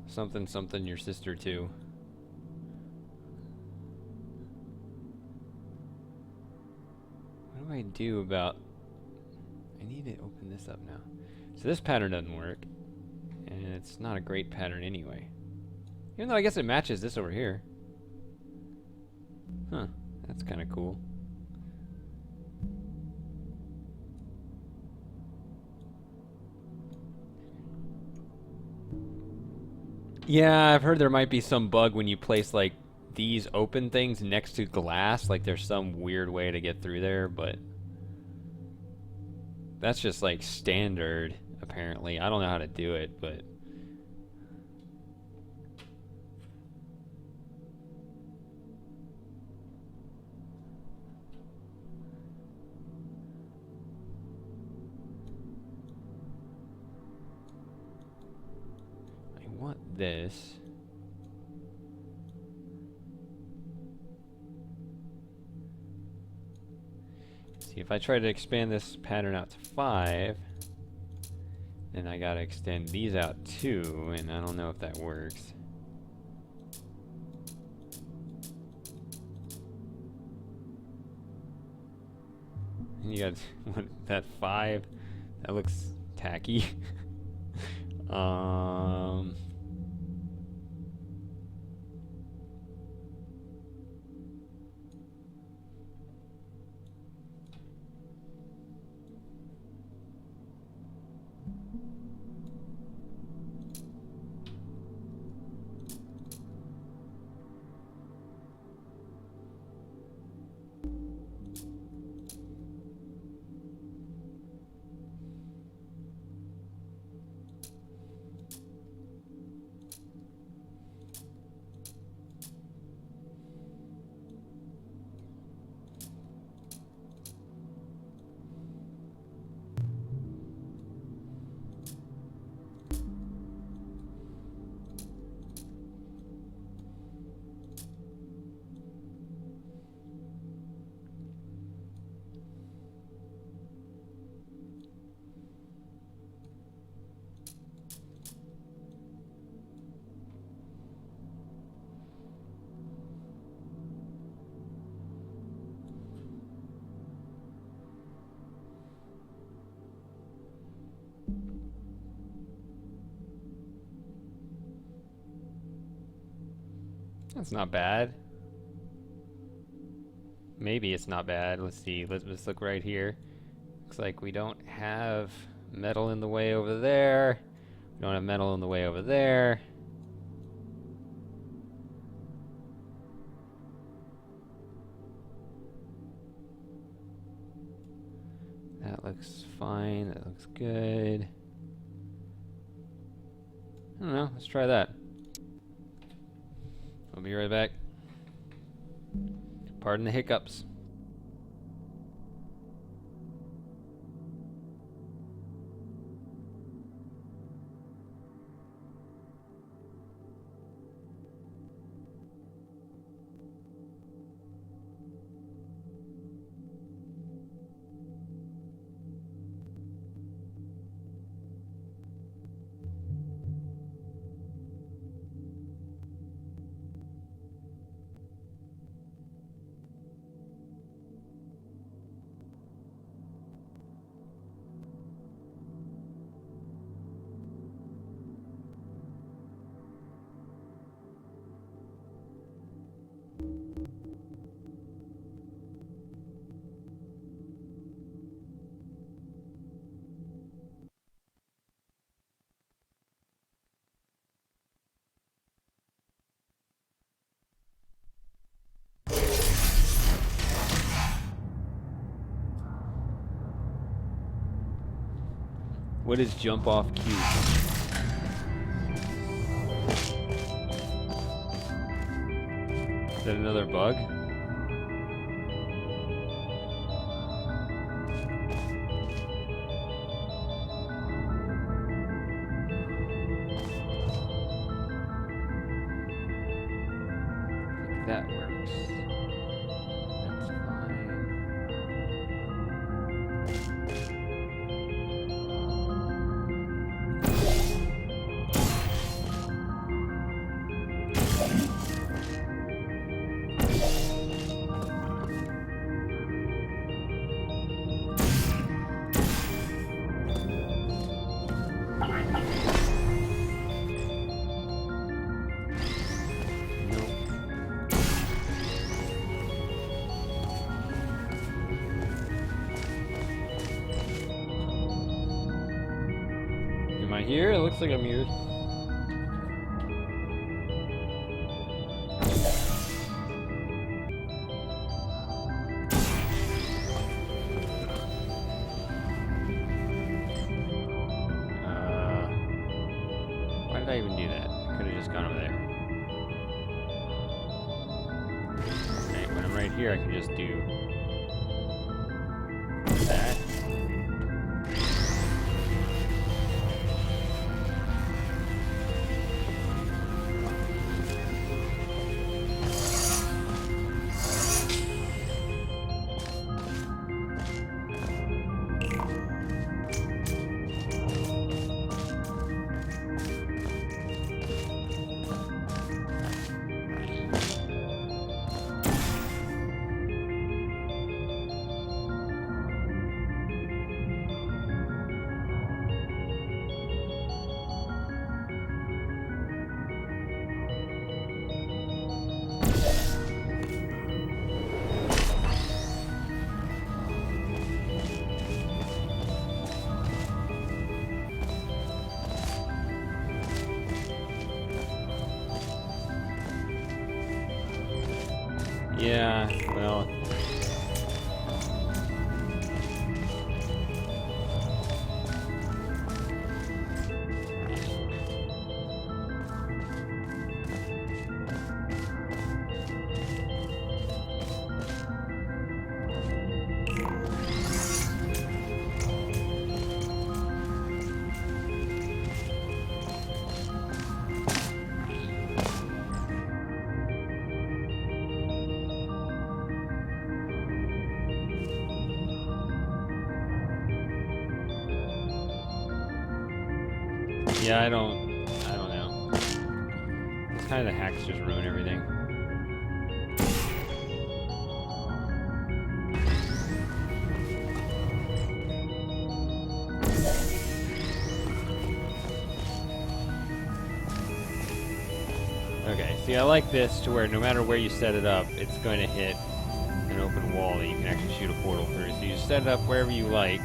something something your sister too. What do I do about... I need to open this up now. So this pattern doesn't work. And it's not a great pattern anyway. Even though I guess it matches this over here. Huh, that's kind of cool. Yeah, I've heard there might be some bug when you place like these open things next to glass, like there's some weird way to get through there, but that's just like standard apparently. I don't know how to do it, but I want this. See, if I try to expand this pattern out to 5, then I gotta extend these out too, and I don't know if that works. And you got what, that 5, that looks tacky. That's not bad. Maybe it's not bad. Let's see. Let's look right here. Looks like we don't have metal in the way over there. We don't have metal in the way over there. That looks fine. That looks good. I don't know. Let's try that. I'll be right back. Pardon the hiccups. What is jump off cube? Is that another bug? That works. That's fine. Am I here? It looks like I'm here. Why did I even do that? I could have just gone over there. Okay, when I'm right here, I can just do that. Yeah, well. Yeah, I don't know. It's kind of the hacks just ruin everything. Okay, see, I like this to where no matter where you set it up, it's going to hit an open wall that you can actually shoot a portal through. So you set it up wherever you like.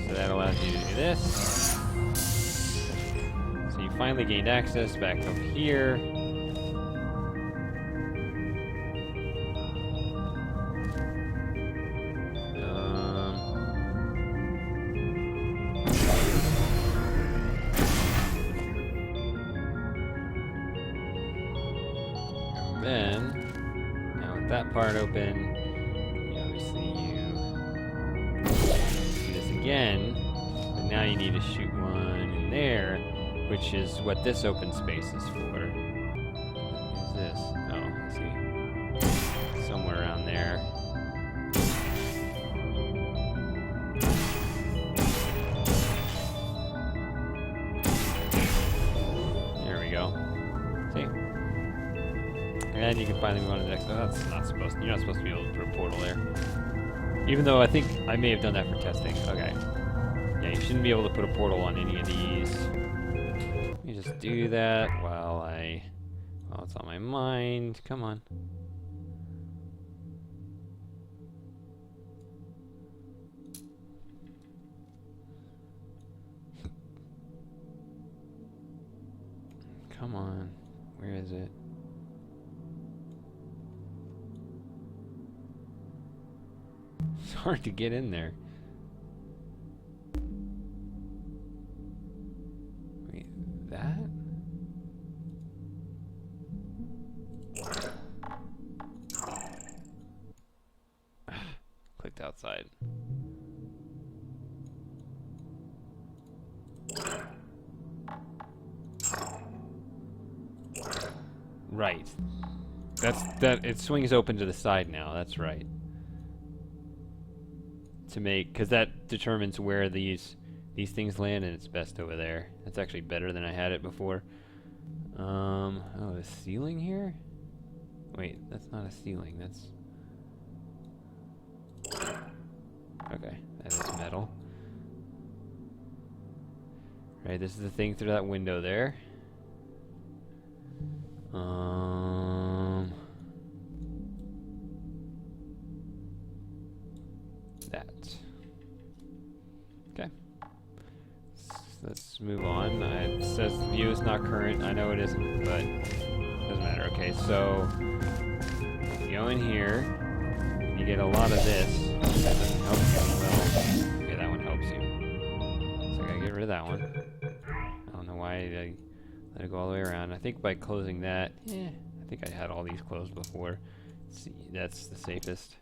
So that allows you to do this. So you finally gained access back up here. And then, now with that part open, again, but now you need to shoot one in there, which is what this open space is for. What is this? Oh, I see. Somewhere around there. There we go. See? And you can finally move on to the next one. That's not supposed to, you're not supposed to be able to put a portal there. Even though I think I may have done that for testing. Okay. Yeah, you shouldn't be able to put a portal on any of these. Let me just do that while Oh, it's on my mind. Come on. Come on. Where is it? It's hard to get in there. Wait, that? Clicked outside. Right. That it swings open to the side now, that's right. To make, because that determines where these things land, and it's best over there. That's actually better than I had it before. Oh, the ceiling here? Wait, that's not a ceiling, that's... Okay, that is metal. Right, this is the thing through that window there. That. Okay. Let's move on. It says view is not current. I know it isn't, but it doesn't matter. Okay, so you go in here, you get a lot of this. That doesn't help you. Well, okay, that one helps you. So I gotta get rid of that one. I don't know why I let it go all the way around. I think by closing that, I think I had all these closed before. Let's see, that's the safest.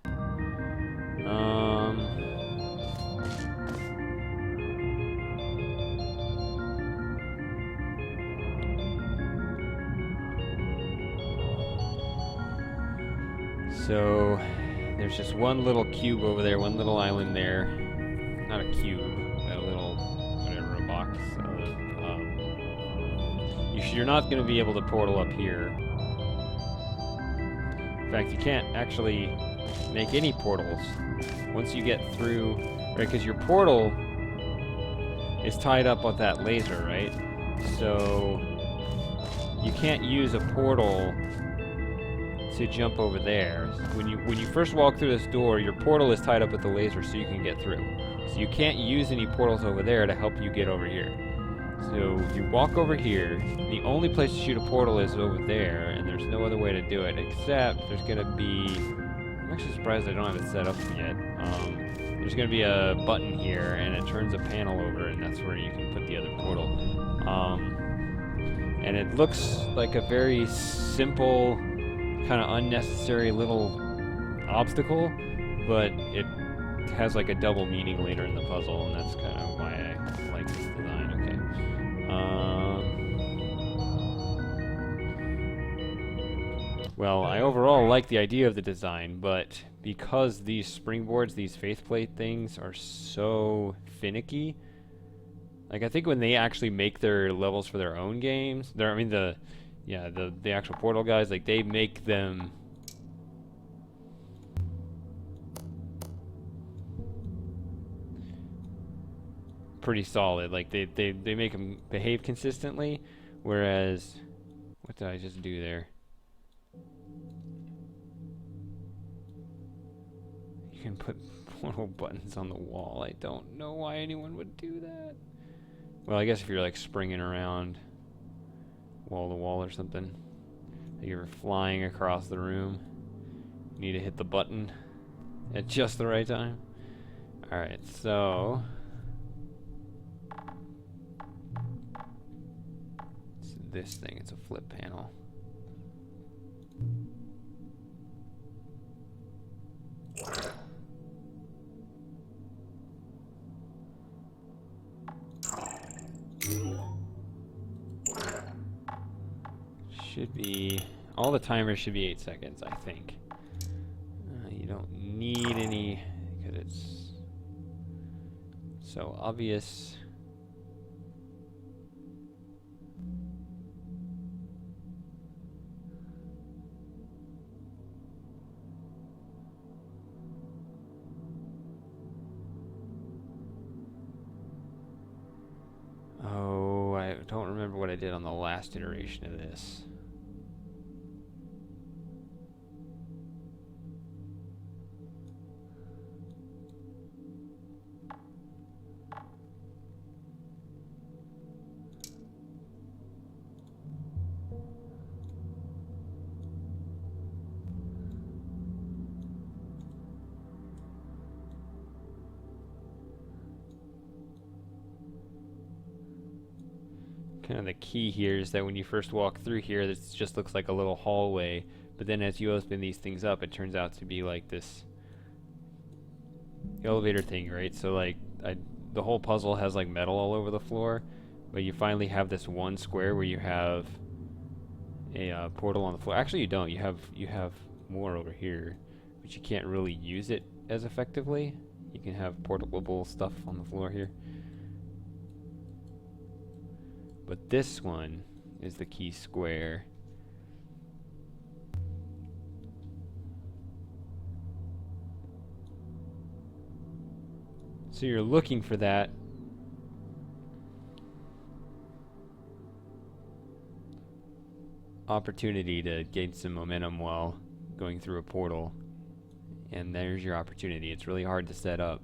So there's just one little cube over there, one little island there. Not a cube, but a little, whatever, a box. You're not going to be able to portal up here. In fact, you can't actually make any portals once you get through, right? Because your portal is tied up with that laser, right? So you can't use a portal to jump over there. When you first walk through this door, your portal is tied up with the laser, so you can get through. So you can't use any portals over there to help you get over here. So you walk over here, the only place to shoot a portal is over there, and there's no other way to do it, except there's going to be... I'm actually surprised I don't have it set up yet. There's going to be a button here, and it turns a panel over, and that's where you can put the other portal. And it looks like a very simple, kind of unnecessary little obstacle, but it has like a double meaning later in the puzzle, and that's kind of why I like this design. Okay. Well, I overall like the idea of the design, but because these springboards, these faith plate things, are so finicky, like I think when they actually make their levels for their own games, the actual Portal guys, like they make them pretty solid. Like they make them behave consistently, whereas what did I just do there? You can put portal buttons on the wall. I don't know why anyone would do that. Well, I guess if you're like springing around wall to wall or something, you're flying across the room, you need to hit the button at just the right time. Alright, so it's this thing, it's a flip panel. Should be, all the timers should be 8 seconds, I think. You don't need any, because it's so obvious. Oh, I don't remember what I did on the last iteration of this. Kind of the key here is that when you first walk through here, this just looks like a little hallway, but then as you open these things up, it turns out to be like this elevator thing, right? So like the whole puzzle has like metal all over the floor, but you finally have this one square where you have a portal on the floor. Actually, you don't. You have more over here, but you can't really use it as effectively. You can have portable stuff on the floor here. But this one is the key square. So you're looking for that. Opportunity to gain some momentum while going through a portal. And there's your opportunity. It's really hard to set up.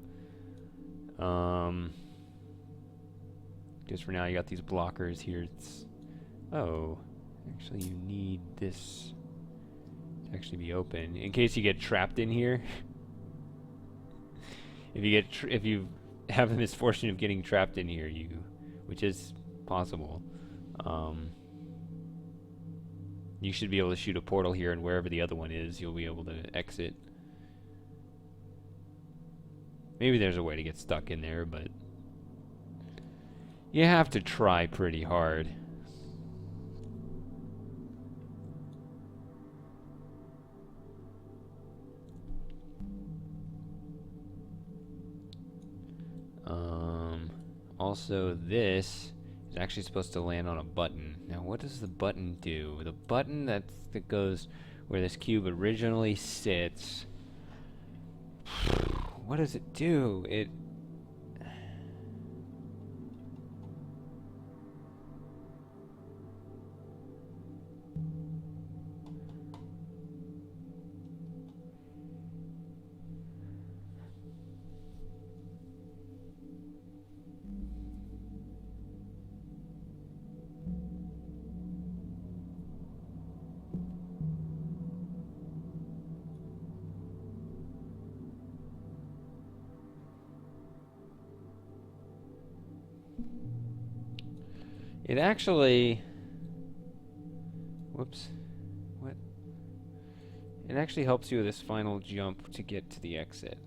Just for now, you got these blockers here. Oh, actually you need this to actually be open in case you get trapped in here. If you have the misfortune of getting trapped in here, which is possible, you should be able to shoot a portal here, and wherever the other one is, you'll be able to exit. Maybe there's a way to get stuck in there, but you have to try pretty hard. Also, this is actually supposed to land on a button. Now, what does the button do? The button that goes where this cube originally sits. What does it do? It actually, whoops, what? It actually helps you with this final jump to get to the exit.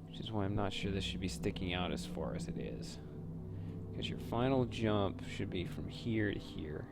Which is why I'm not sure this should be sticking out as far as it is. Because your final jump should be from here to here.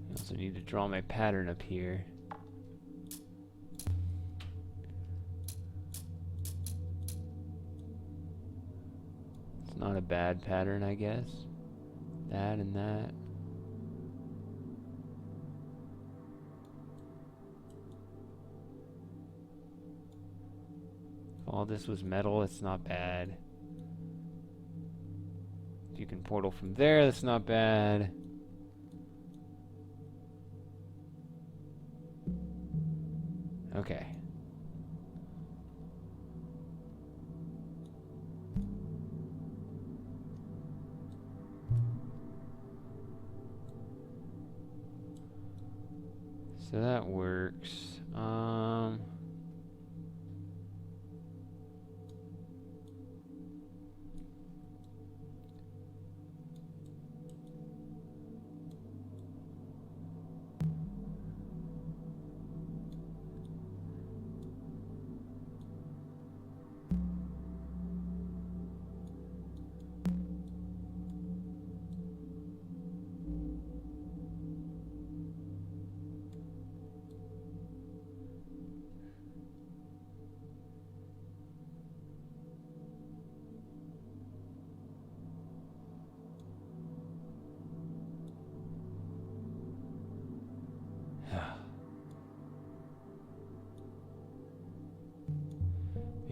I also need to draw my pattern up here. It's not a bad pattern, I guess. That and that. If all this was metal, it's not bad. If you can portal from there, that's not bad. Okay. So that works.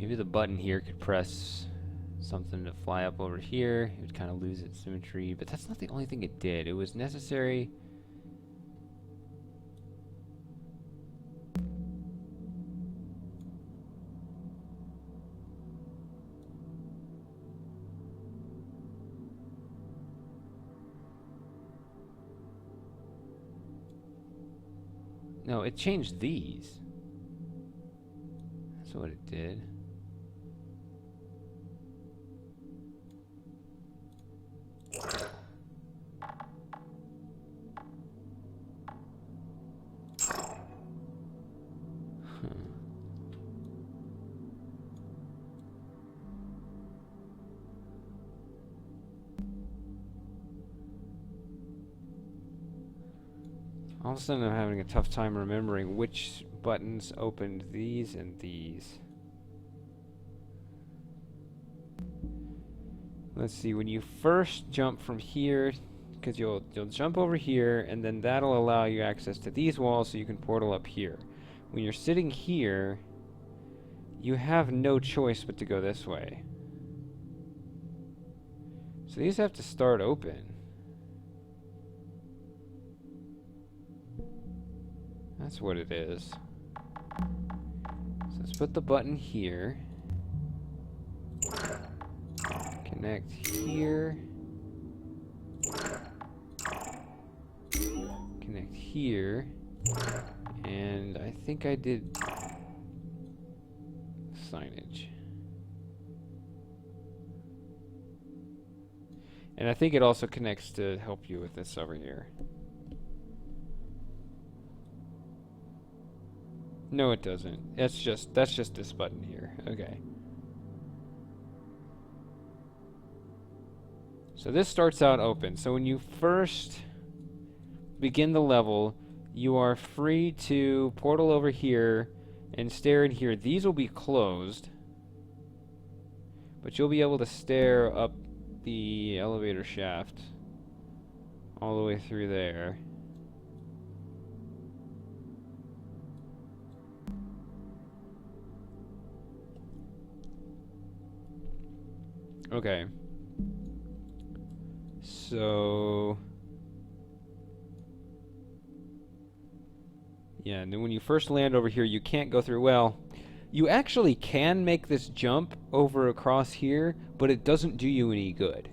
Maybe the button here could press something to fly up over here. It would kind of lose its symmetry, but that's not the only thing it did. It was necessary. No, it changed these. That's what it did. All of a sudden I'm having a tough time remembering which buttons opened these and these. Let's see, when you first jump from here, because you'll jump over here, and then that'll allow you access to these walls so you can portal up here. When you're sitting here, you have no choice but to go this way. So these have to start open. That's what it is. So let's put the button here. Connect here. Connect here. And I think I did signage. And I think it also connects to help you with this over here. No, it doesn't. That's just this button here. Okay. So this starts out open. So when you first begin the level, you are free to portal over here and stare in here. These will be closed, but you'll be able to stare up the elevator shaft all the way through there. Okay. So yeah, and then when you first land over here, you can't go through. Well, you actually can make this jump over across here, but it doesn't do you any good.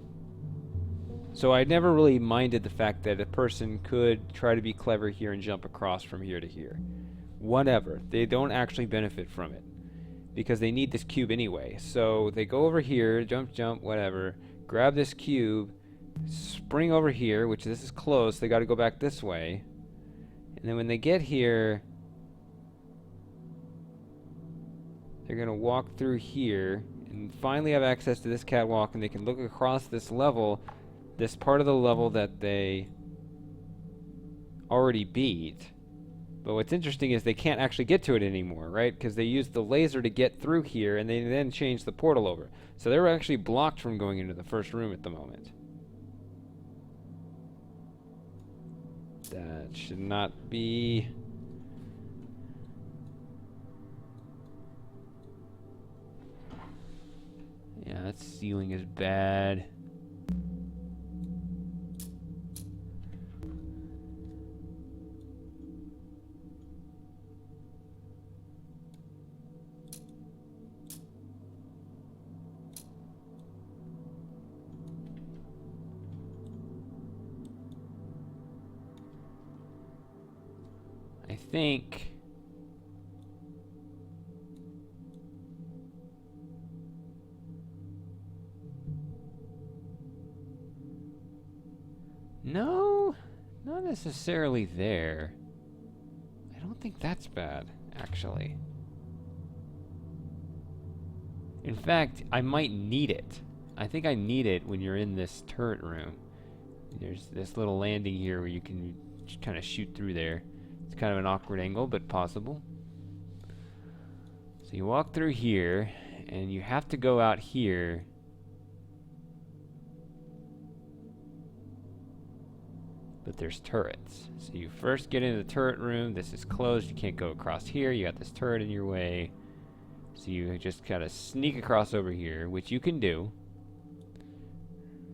So I never really minded the fact that a person could try to be clever here and jump across from here to here. Whatever. They don't actually benefit from it, because they need this cube anyway. So they go over here, jump, whatever, grab this cube, spring over here, which this is closed, so they got to go back this way. And then when they get here, they're going to walk through here and finally have access to this catwalk, and they can look across this level, this part of the level that they already beat. But what's interesting is they can't actually get to it anymore, right? Because they used the laser to get through here, and they then changed the portal over. So they were actually blocked from going into the first room at the moment. That should not be... Yeah, that ceiling is bad. I think no, not necessarily there. I don't think that's bad, actually. In fact, I might need it. I think I need it when you're in this turret room. There's this little landing here where you can kind of shoot through there. It's kind of an awkward angle, but possible. So you walk through here, and you have to go out here. But there's turrets. So you first get into the turret room. This is closed. You can't go across here. You got this turret in your way. So you just kind of sneak across over here, which you can do.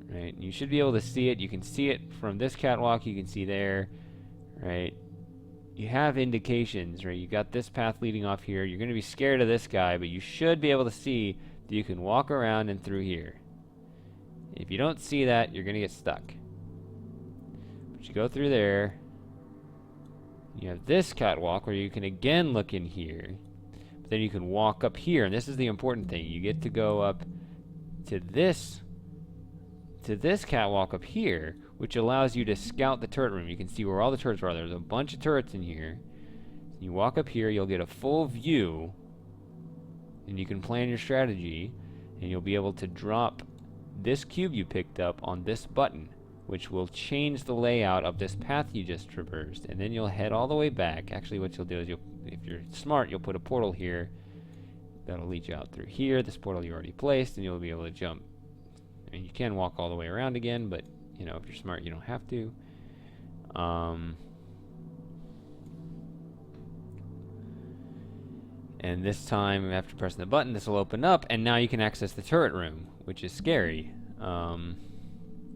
Right? You should be able to see it. You can see it from this catwalk. You can see there. Right? You have indications, right? You got this path leading off here. You're going to be scared of this guy, but you should be able to see that you can walk around and through here. If you don't see that, you're going to get stuck. But you go through there. You have this catwalk where you can again look in here. But then you can walk up here, and this is the important thing. You get to go up to this catwalk up here, which allows you to scout the turret room. You can see where all the turrets are. There's a bunch of turrets in here. You walk up here, you'll get a full view, and you can plan your strategy, and you'll be able to drop this cube you picked up on this button, which will change the layout of this path you just traversed, and then you'll head all the way back. Actually, what you'll do is, if you're smart, you'll put a portal here that'll lead you out through here. This portal you already placed, and you'll be able to jump. I mean, you can walk all the way around again, but you know, if you're smart, you don't have to. And this time, after pressing the button, this will open up, and now you can access the turret room, which is scary.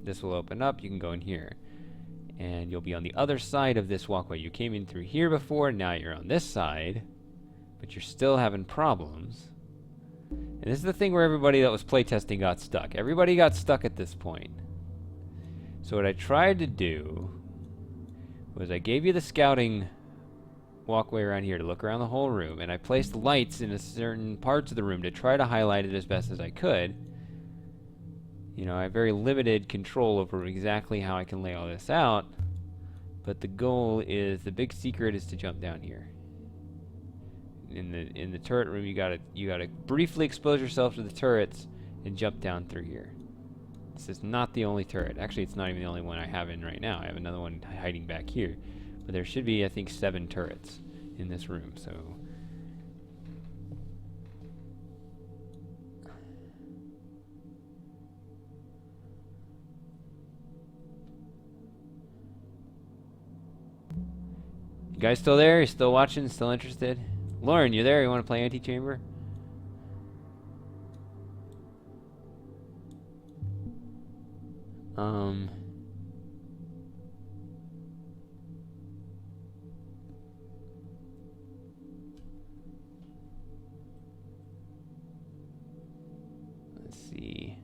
This will open up, you can go in here. And you'll be on the other side of this walkway. You came in through here before, now you're on this side, but you're still having problems. And this is the thing where everybody that was playtesting got stuck. Everybody got stuck at this point. So what I tried to do was I gave you the scouting walkway around here to look around the whole room, and I placed lights in certain parts of the room to try to highlight it as best as I could. You know, I have very limited control over exactly how I can lay all this out, but the goal is, the big secret is to jump down here. In the turret room, you gotta briefly expose yourself to the turrets and jump down through here. This is not the only turret. Actually, it's not even the only one I have in right now. I have another one hiding back here. But there should be, I think, 7 turrets in this room, so... You guys still there? You still watching? Still interested? Lauren, you there? You want to play Antichamber? Let's see.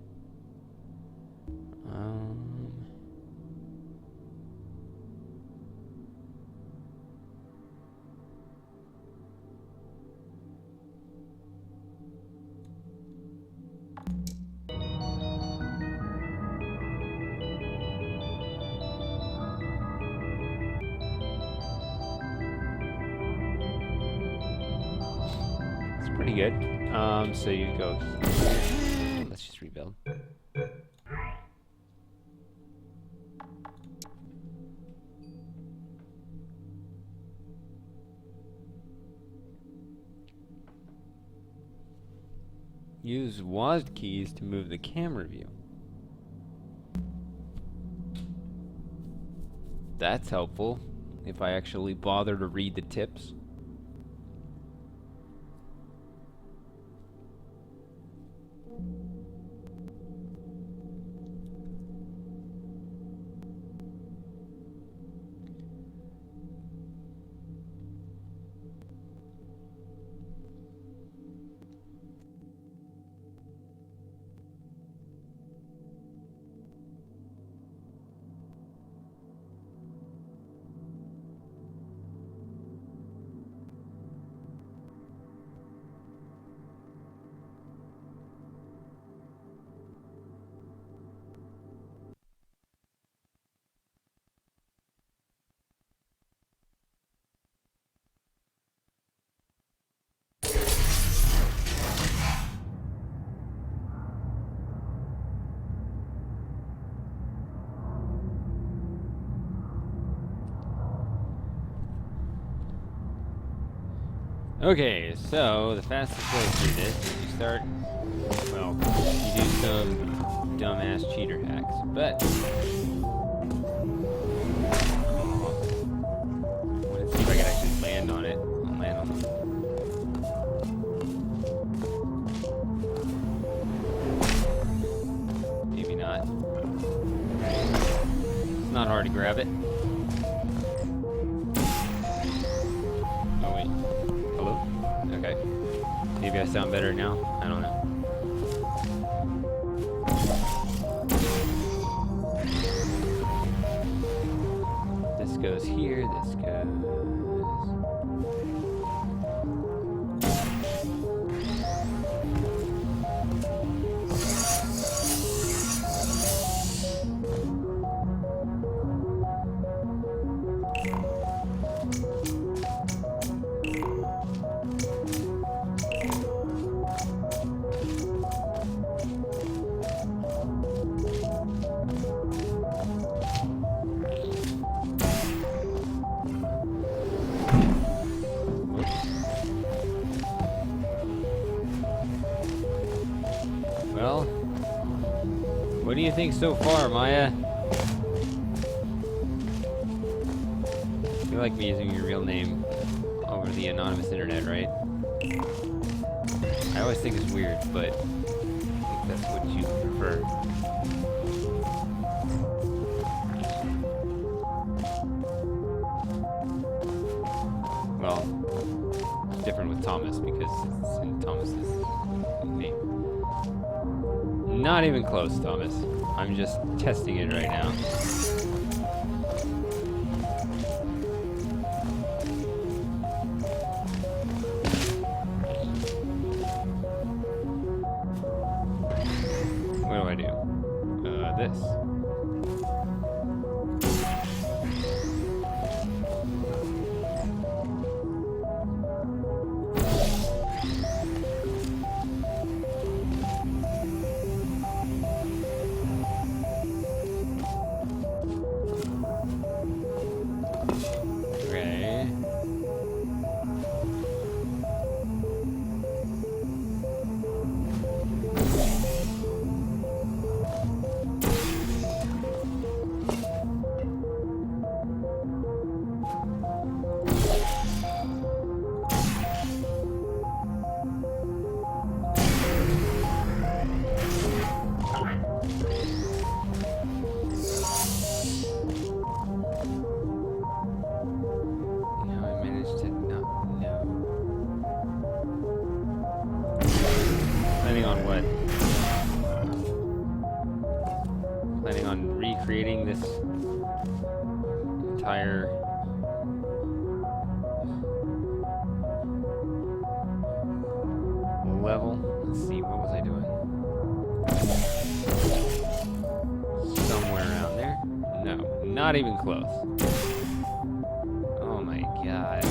Pretty good. So you go here. Let's just rebuild. Use WASD keys to move the camera view. That's helpful if I actually bother to read the tips. Okay, so the fastest way to do this is you start, well, you do some dumbass cheater hacks, but let's see if I can actually land on it. I'll land on not hard to grab it. Oh wait. Hello? Okay. Maybe I sound better now? I don't know. This goes here, this goes... Well, what do you think so far, Maya? You like me using your real name over the anonymous internet, right? I always think it's weird, but I think that's what you prefer. Well, it's different with Thomas because it's in Thomas's name. Not even close, Thomas. I'm just testing it right now. What do I do? This. Okay. Planning on what? Planning on recreating this entire level. Let's see, what was I doing? Somewhere around there? No, not even close. Oh my god.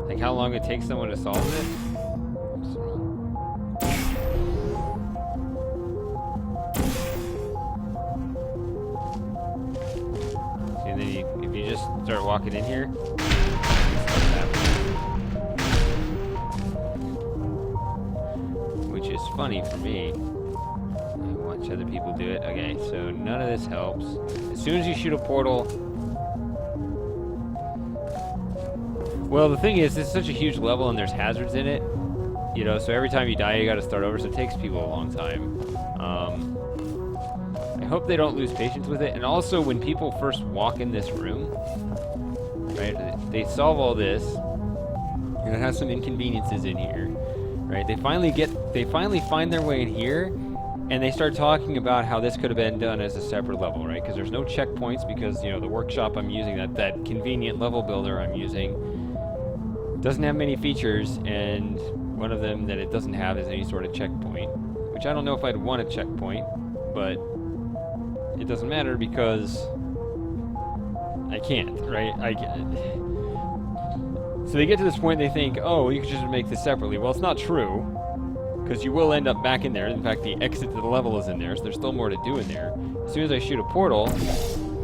Like how long it takes someone to solve it? See, and then if you just start walking in here, which is funny for me. I watch other people do it. Okay, so none of this helps. As soon as you shoot a portal. Well, the thing is, this is such a huge level and there's hazards in it, you know, so every time you die, you gotta start over, so it takes people a long time. I hope they don't lose patience with it, and also when people first walk in this room, right, they solve all this, and it has some inconveniences in here, right, they finally find their way in here, and they start talking about how this could have been done as a separate level, right, because there's no checkpoints, because, you know, the workshop I'm using, that convenient level builder I'm using, doesn't have many features, and one of them that it doesn't have is any sort of checkpoint, which I don't know if I'd want a checkpoint, but it doesn't matter because I can't, right? So they get to this point, they think, oh, you could just make this separately. Well, it's not true, because you will end up back in there. In fact, the exit to the level is in there, so there's still more to do in there. As soon as I shoot a portal,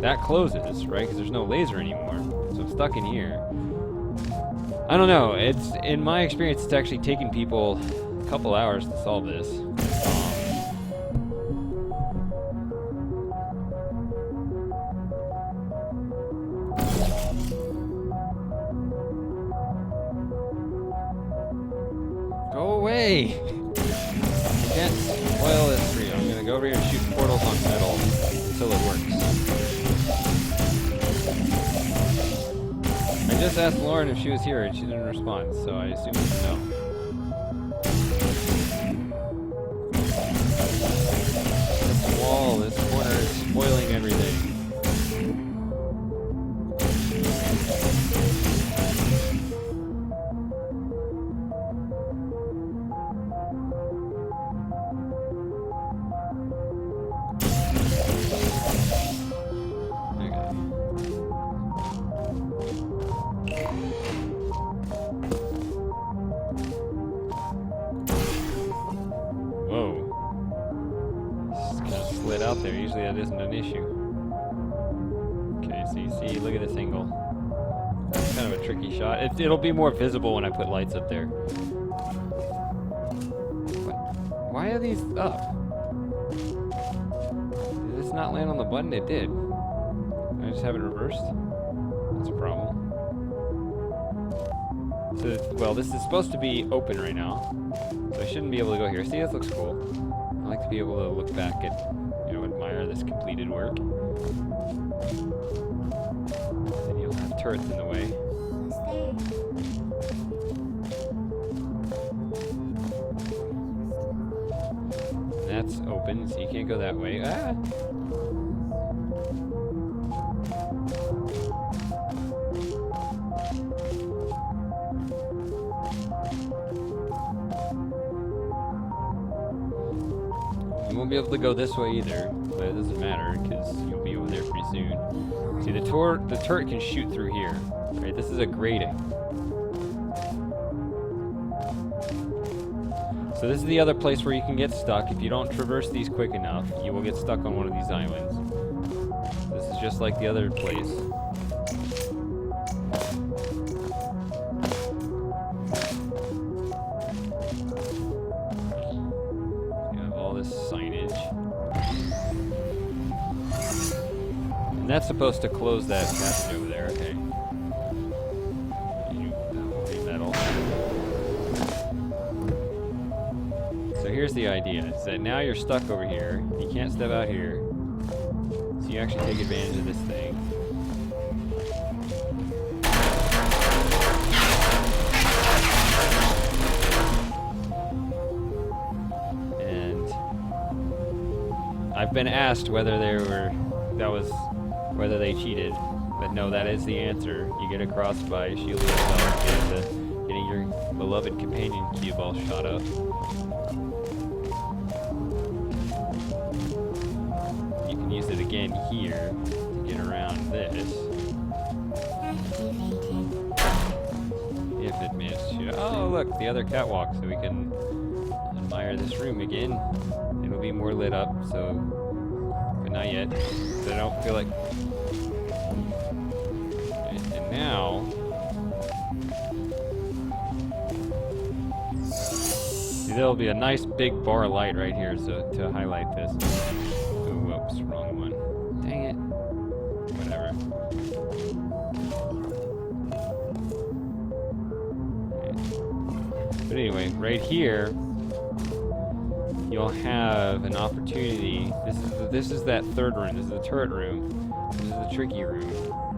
that closes, right? Because there's no laser anymore, so I'm stuck in here. I don't know, it's, in my experience, it's actually taken people a couple hours to solve this. away! You can't spoil this for you. I'm gonna go over here and shoot portals on metal until it works. I just asked Lauren if she was here and she didn't respond, so I assume it's no. This wall, this corner is spoiling everything. Out there. Usually that isn't an issue. Okay, so you see, look at this angle. That's kind of a tricky shot. It'll be more visible when I put lights up there. What? Why are these up? Did this not land on the button? It did. I just have it reversed? That's a problem. So, well, this is supposed to be open right now, so I shouldn't be able to go here. See, this looks cool. I like to be able to look back at, admire this completed work. Then you'll have turrets in the way. That's open, so you can't go that way. Ah! You won't be able to go this way either, but it doesn't matter because you'll be over there pretty soon. See, the turret can shoot through here. Right, this is a grating. So this is the other place where you can get stuck. If you don't traverse these quick enough, you will get stuck on one of these islands. This is just like the other place. And that's supposed to close that passage over there, okay. Metal. So here's the idea, is that now you're stuck over here, you can't step out here, so you actually take advantage of this thing. And I've been asked whether whether they cheated, but no, that is the answer. You get across by shielding yourself and getting your beloved companion cube all shot up. You can use it again here to get around this. If it missed you. Oh, look, the other catwalk, so we can admire this room again. It'll be more lit up, so, but not yet. So I don't feel like. And now, see, there'll be a nice big bar of light right here, so to highlight this. Oh, whoops, wrong one. Dang it. Whatever. Okay. But anyway, right here, you'll have an opportunity. This is that third room. This is the turret room. This is the tricky room.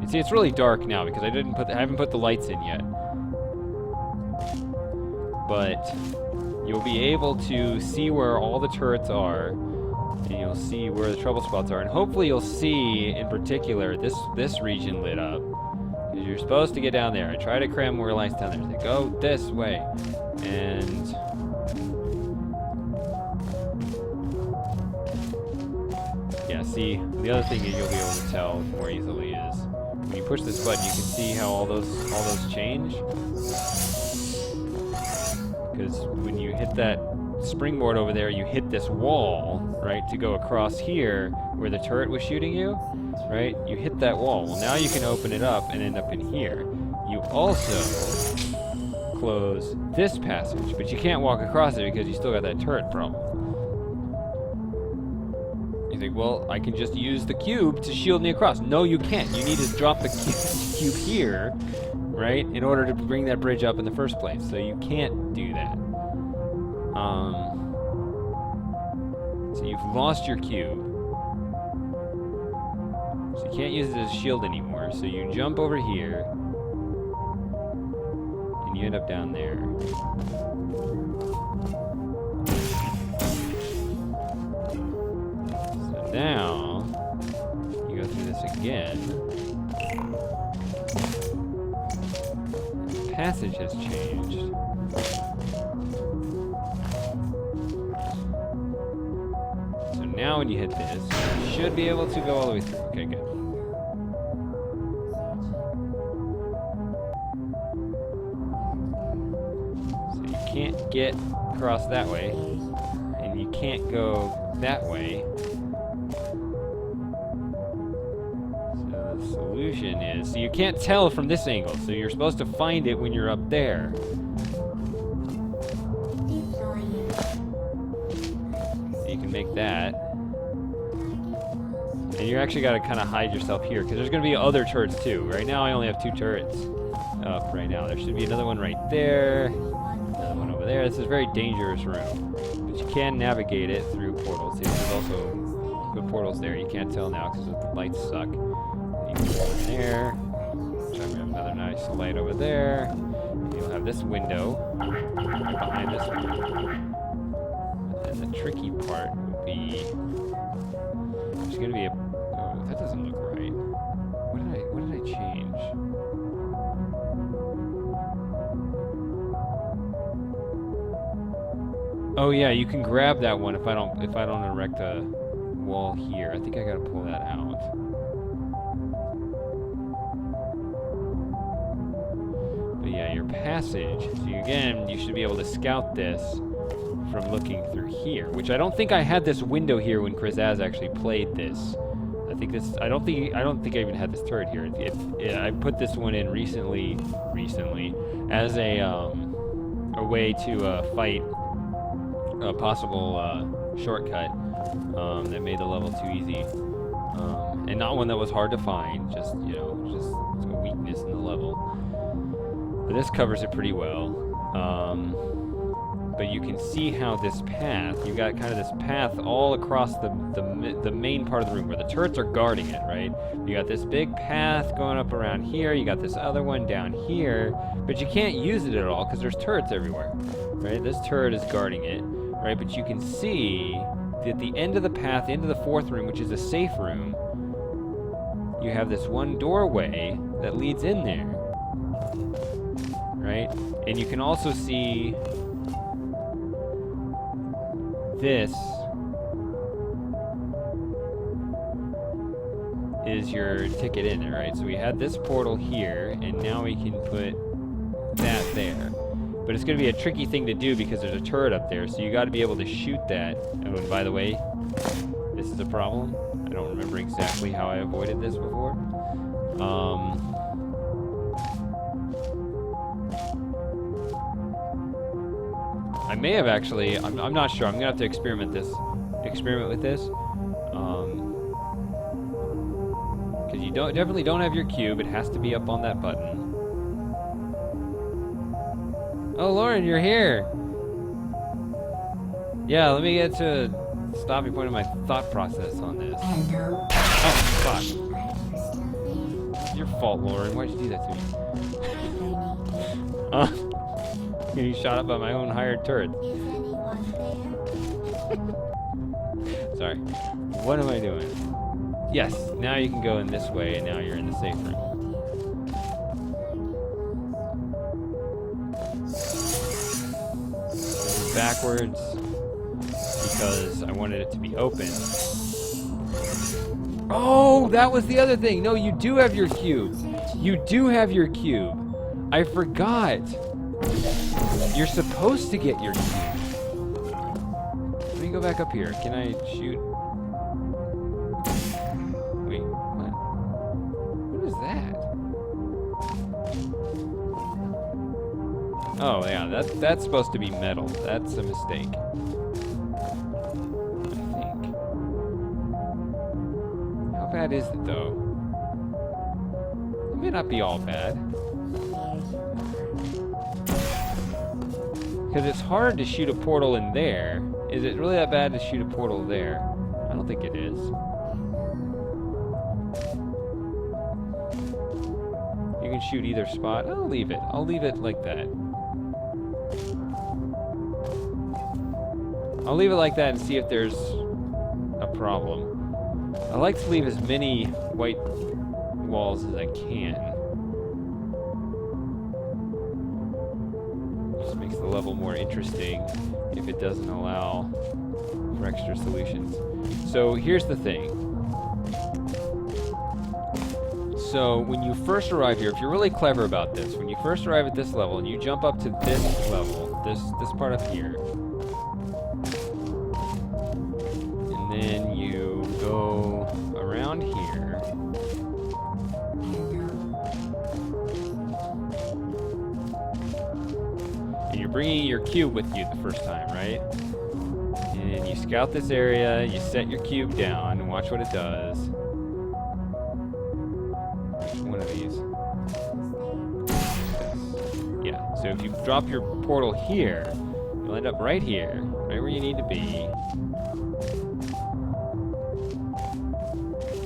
You see, it's really dark now because I haven't put the lights in yet. But you'll be able to see where all the turrets are, and you'll see where the trouble spots are, and hopefully you'll see, in particular, this region lit up. Because you're supposed to get down there. I try to cram more lights down there. So go this way, and yeah, see, the other thing that you'll be able to tell more easily is when you push this button, you can see how all those change. Because when you hit that springboard over there, you hit this wall, right, to go across here where the turret was shooting you, right? You hit that wall. Well, now you can open it up and end up in here. You also close this passage, but you can't walk across it because you still got that turret problem. You think, well, I can just use the cube to shield me across. No, you can't. You need to drop the cube here, right, in order to bring that bridge up in the first place. So you can't do that. So you've lost your cube. So you can't use it as a shield anymore. So you jump over here. And you end up down there. So now, you go through this again. The passage has changed. Now when you hit this, you should be able to go all the way through. Okay, good. So you can't get across that way, and you can't go that way. So the solution is, so you can't tell from this angle, so you're supposed to find it when you're up there. So you can make that. And you actually got to kind of hide yourself here, because there's going to be other turrets too. Right now I only have 2 turrets up right now. There should be another one right there, another one over there. This is a very dangerous room, but you can navigate it through portals. See, there's also good portals there. You can't tell now because the lights suck. You can go in there. So we have another nice light over there. And you'll have this window behind this one. And then the tricky part will be, there's going to be a, oh, that doesn't look right. What did I change? Oh yeah, you can grab that one if I don't erect a wall here. I think I gotta pull that out. But yeah, your passage. So again, you should be able to scout this from looking through here, which I don't think I had this window here when Chris Az actually played this. I don't think I even had this turret here. I put this one in recently as a way to fight a possible shortcut that made the level too easy, and not one that was hard to find. Just just a weakness in the level. But this covers it pretty well. But you can see how this path, you got kind of this path all across the main part of the room where the turrets are guarding it, right? You got this big path going up around here, you got this other one down here, but you can't use it at all because there's turrets everywhere, right? This turret is guarding it, right? But you can see that at the end of the path, into the 4th room, which is a safe room, you have this one doorway that leads in there, right? And you can also see this is your ticket in there, right? So we had this portal here, and now we can put that there. But it's going to be a tricky thing to do because there's a turret up there, so you got to be able to shoot that. Oh, and by the way, this is a problem. I don't remember exactly how I avoided this before. I may have actually, I'm not sure. I'm gonna have to experiment with this. Because you definitely don't have your cube. It has to be up on that button. Oh, Lauren, you're here. Yeah, let me get to stopping point of my thought process on this. Hello. Oh, fuck. It's your fault, Lauren. Why'd you do that to me? Getting shot up by my own hired turret. Is anyone there? Sorry. What am I doing? Yes, now you can go in this way, and now you're in the safe room. This is backwards because I wanted it to be open. Oh, that was the other thing. No, you do have your cube. You do have your cube. I forgot. You're supposed to get your cube. Let me go back up here. Can I shoot? Wait, what? What is that? Oh yeah, that's supposed to be metal. That's a mistake. I think. How bad is it though? It may not be all bad. Because it's hard to shoot a portal in there. Is it really that bad to shoot a portal there? I don't think it is. You can shoot either spot. I'll leave it. I'll leave it like that. I'll leave it like that and see if there's a problem. I like to leave as many white walls as I can. Just makes the level more interesting if it doesn't allow for extra solutions. So here's the thing. So when you first arrive here, if you're really clever about this, when you first arrive at this level and you jump up to this level, this part up here, and then you go around here, and you're bringing your cube with you the first time, right? And you scout this area, you set your cube down, and watch what it does. One of these. Yeah, so if you drop your portal here, you'll end up right here, right where you need to be.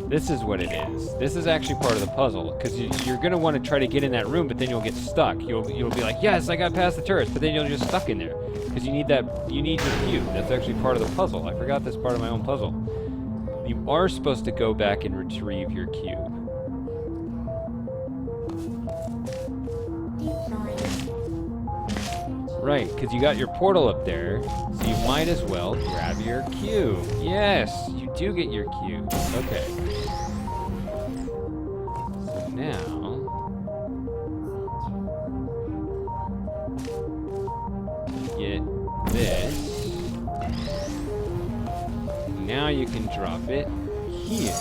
This is what it is. This is actually part of the puzzle, because you're going to want to try to get in that room, but then you'll get stuck. You'll be like, yes, I got past the turrets, but then you'll just stuck in there, because you need your cube. That's actually part of the puzzle. I forgot this part of my own puzzle. You are supposed to go back and retrieve your cube. Right, because you got your portal up there, so you might as well grab your cube. Yes, you do get your cube. Okay. So now, get this. Now you can drop it here.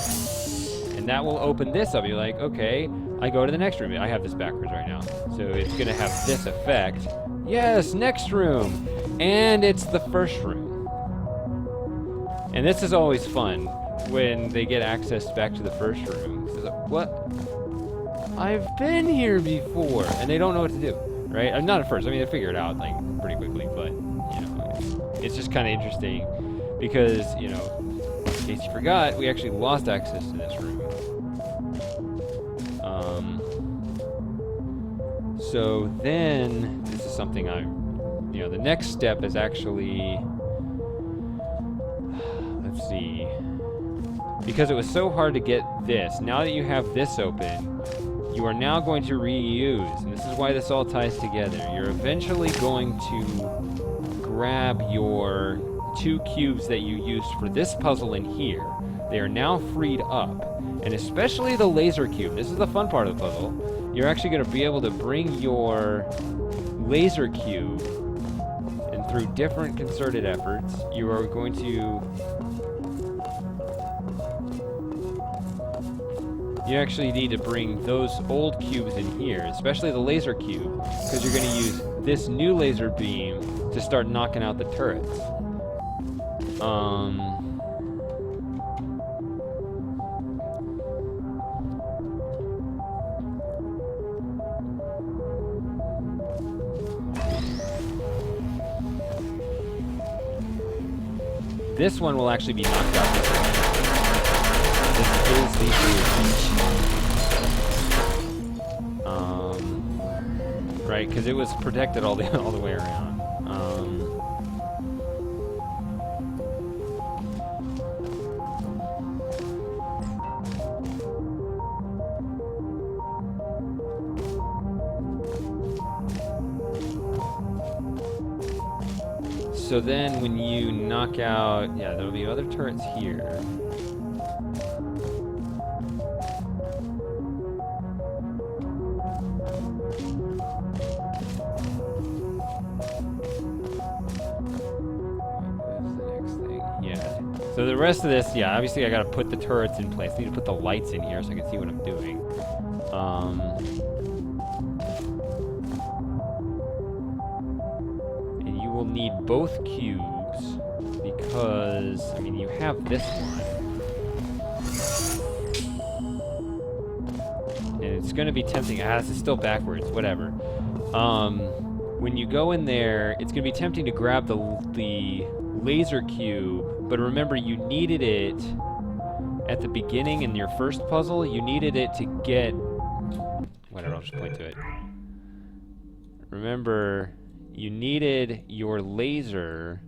And that will open this up. You're like, okay, I go to the next room. I have this backwards right now. So it's going to have this effect. Yes, next room. And it's the first room. And this is always fun when they get access back to the first room. It's like, what? I've been here before. And they don't know what to do, right? Not at first. I mean, they figure it out like pretty quickly, but you know, it's just kind of interesting because, you know, in case you forgot, we actually lost access to this room. So then, this is something the next step is actually, let's see, because it was so hard to get this, now that you have this open, you are now going to reuse, and this is why this all ties together. You're eventually going to grab your 2 cubes that you used for this puzzle in here. They are now freed up, and especially the laser cube. This is the fun part of the puzzle. You're actually going to be able to bring your laser cube, and through different concerted efforts, you are going to... You actually need to bring those old cubes in here, especially the laser cube, because you're going to use this new laser beam to start knocking out the turrets. This one will actually be knocked out. This is the right, because it was protected all the way around. So then when you knock out, yeah, there'll be other turrets here. So the rest of this, yeah, obviously I gotta put the turrets in place. I need to put the lights in here so I can see what I'm doing. And you will need both cubes because, I mean, you have this one. And it's gonna be tempting. This is still backwards, whatever. when you go in there, it's going to be tempting to grab the laser cube, but remember you needed it at the beginning in your first puzzle. You needed it to get... Whatever, I'll just point to it. Remember, you needed your laser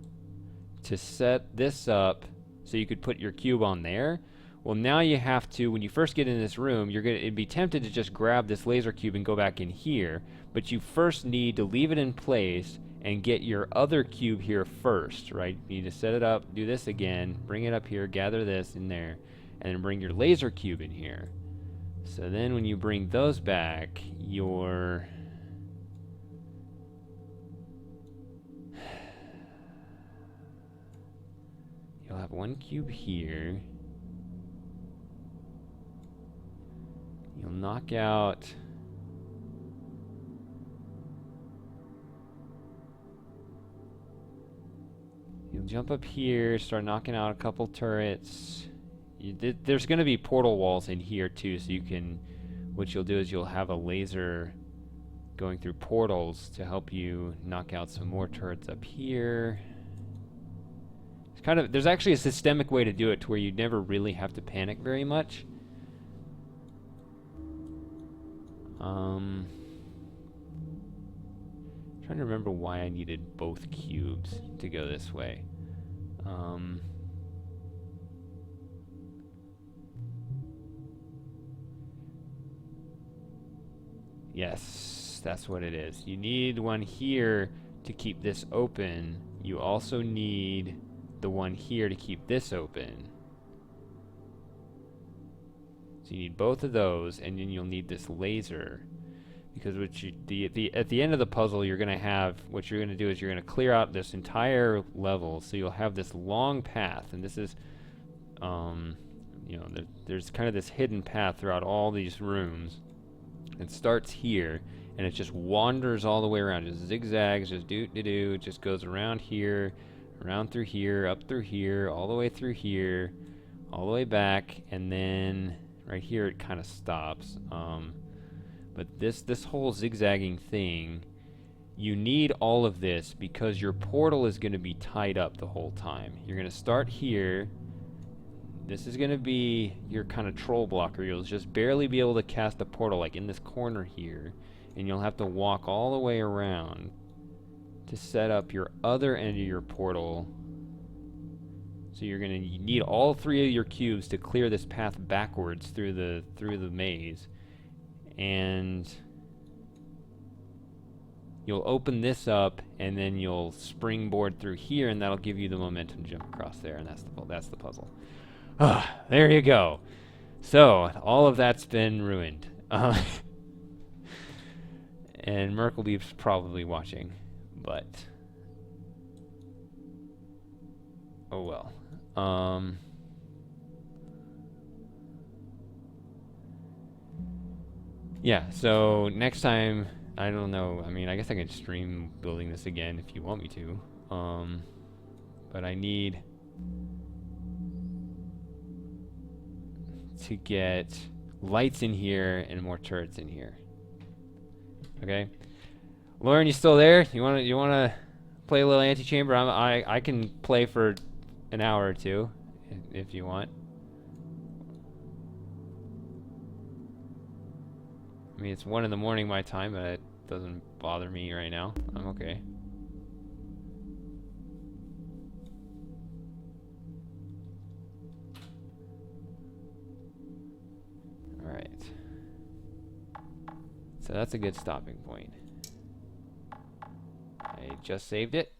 to set this up so you could put your cube on there. Well, now you have to, when you first get in this room, it'd be tempted to just grab this laser cube and go back in here, but you first need to leave it in place and get your other cube here first, right? You need to set it up, do this again, bring it up here, gather this in there, and then bring your laser cube in here. So then when you bring those back, you'll have one cube here. You'll knock out you'll jump up here, start knocking out a couple turrets. There's going to be portal walls in here too, so you can, what you'll do is you'll have a laser going through portals to help you knock out some more turrets up here. It's kind of, there's actually a systemic way to do it to where you never really have to panic very much. Trying to remember why I needed both cubes to go this way. Yes, that's what it is. You need one here to keep this open. You also need the one here to keep this open. So you need both of those, and then you'll need this laser. Because at the end of the puzzle, you're going to have, what you're going to do is you're going to clear out this entire level, so you'll have this long path, and this is, you know, there's kind of this hidden path throughout all these rooms. It starts here, and it just wanders all the way around, just zigzags, just do-do-do, it just goes around here, around through here, up through here, all the way through here, all the way back, and then right here it kind of stops. But this whole zigzagging thing, you need all of this because your portal is going to be tied up the whole time. You're going to start here. This is going to be your kind of troll blocker. You'll just barely be able to cast a portal like in this corner here, and you'll have to walk all the way around to set up your other end of your portal. So you're going to need all three of your cubes to clear this path backwards through the maze. And you'll open this up, and then you'll springboard through here, and that'll give you the momentum jump across there, and that's the puzzle. There you go. So all of that's been ruined. And Merc will be probably watching, but oh well. Yeah, so next time, I don't know, I mean, I guess I can stream building this again if you want me to. But I need to get lights in here and more turrets in here. Okay? Lauren, you still there? You wanna play a little Antichamber? I can play for an hour or two if you want. I mean, it's 1 in the morning my time, but it doesn't bother me right now. I'm okay. Alright. So that's a good stopping point. I just saved it.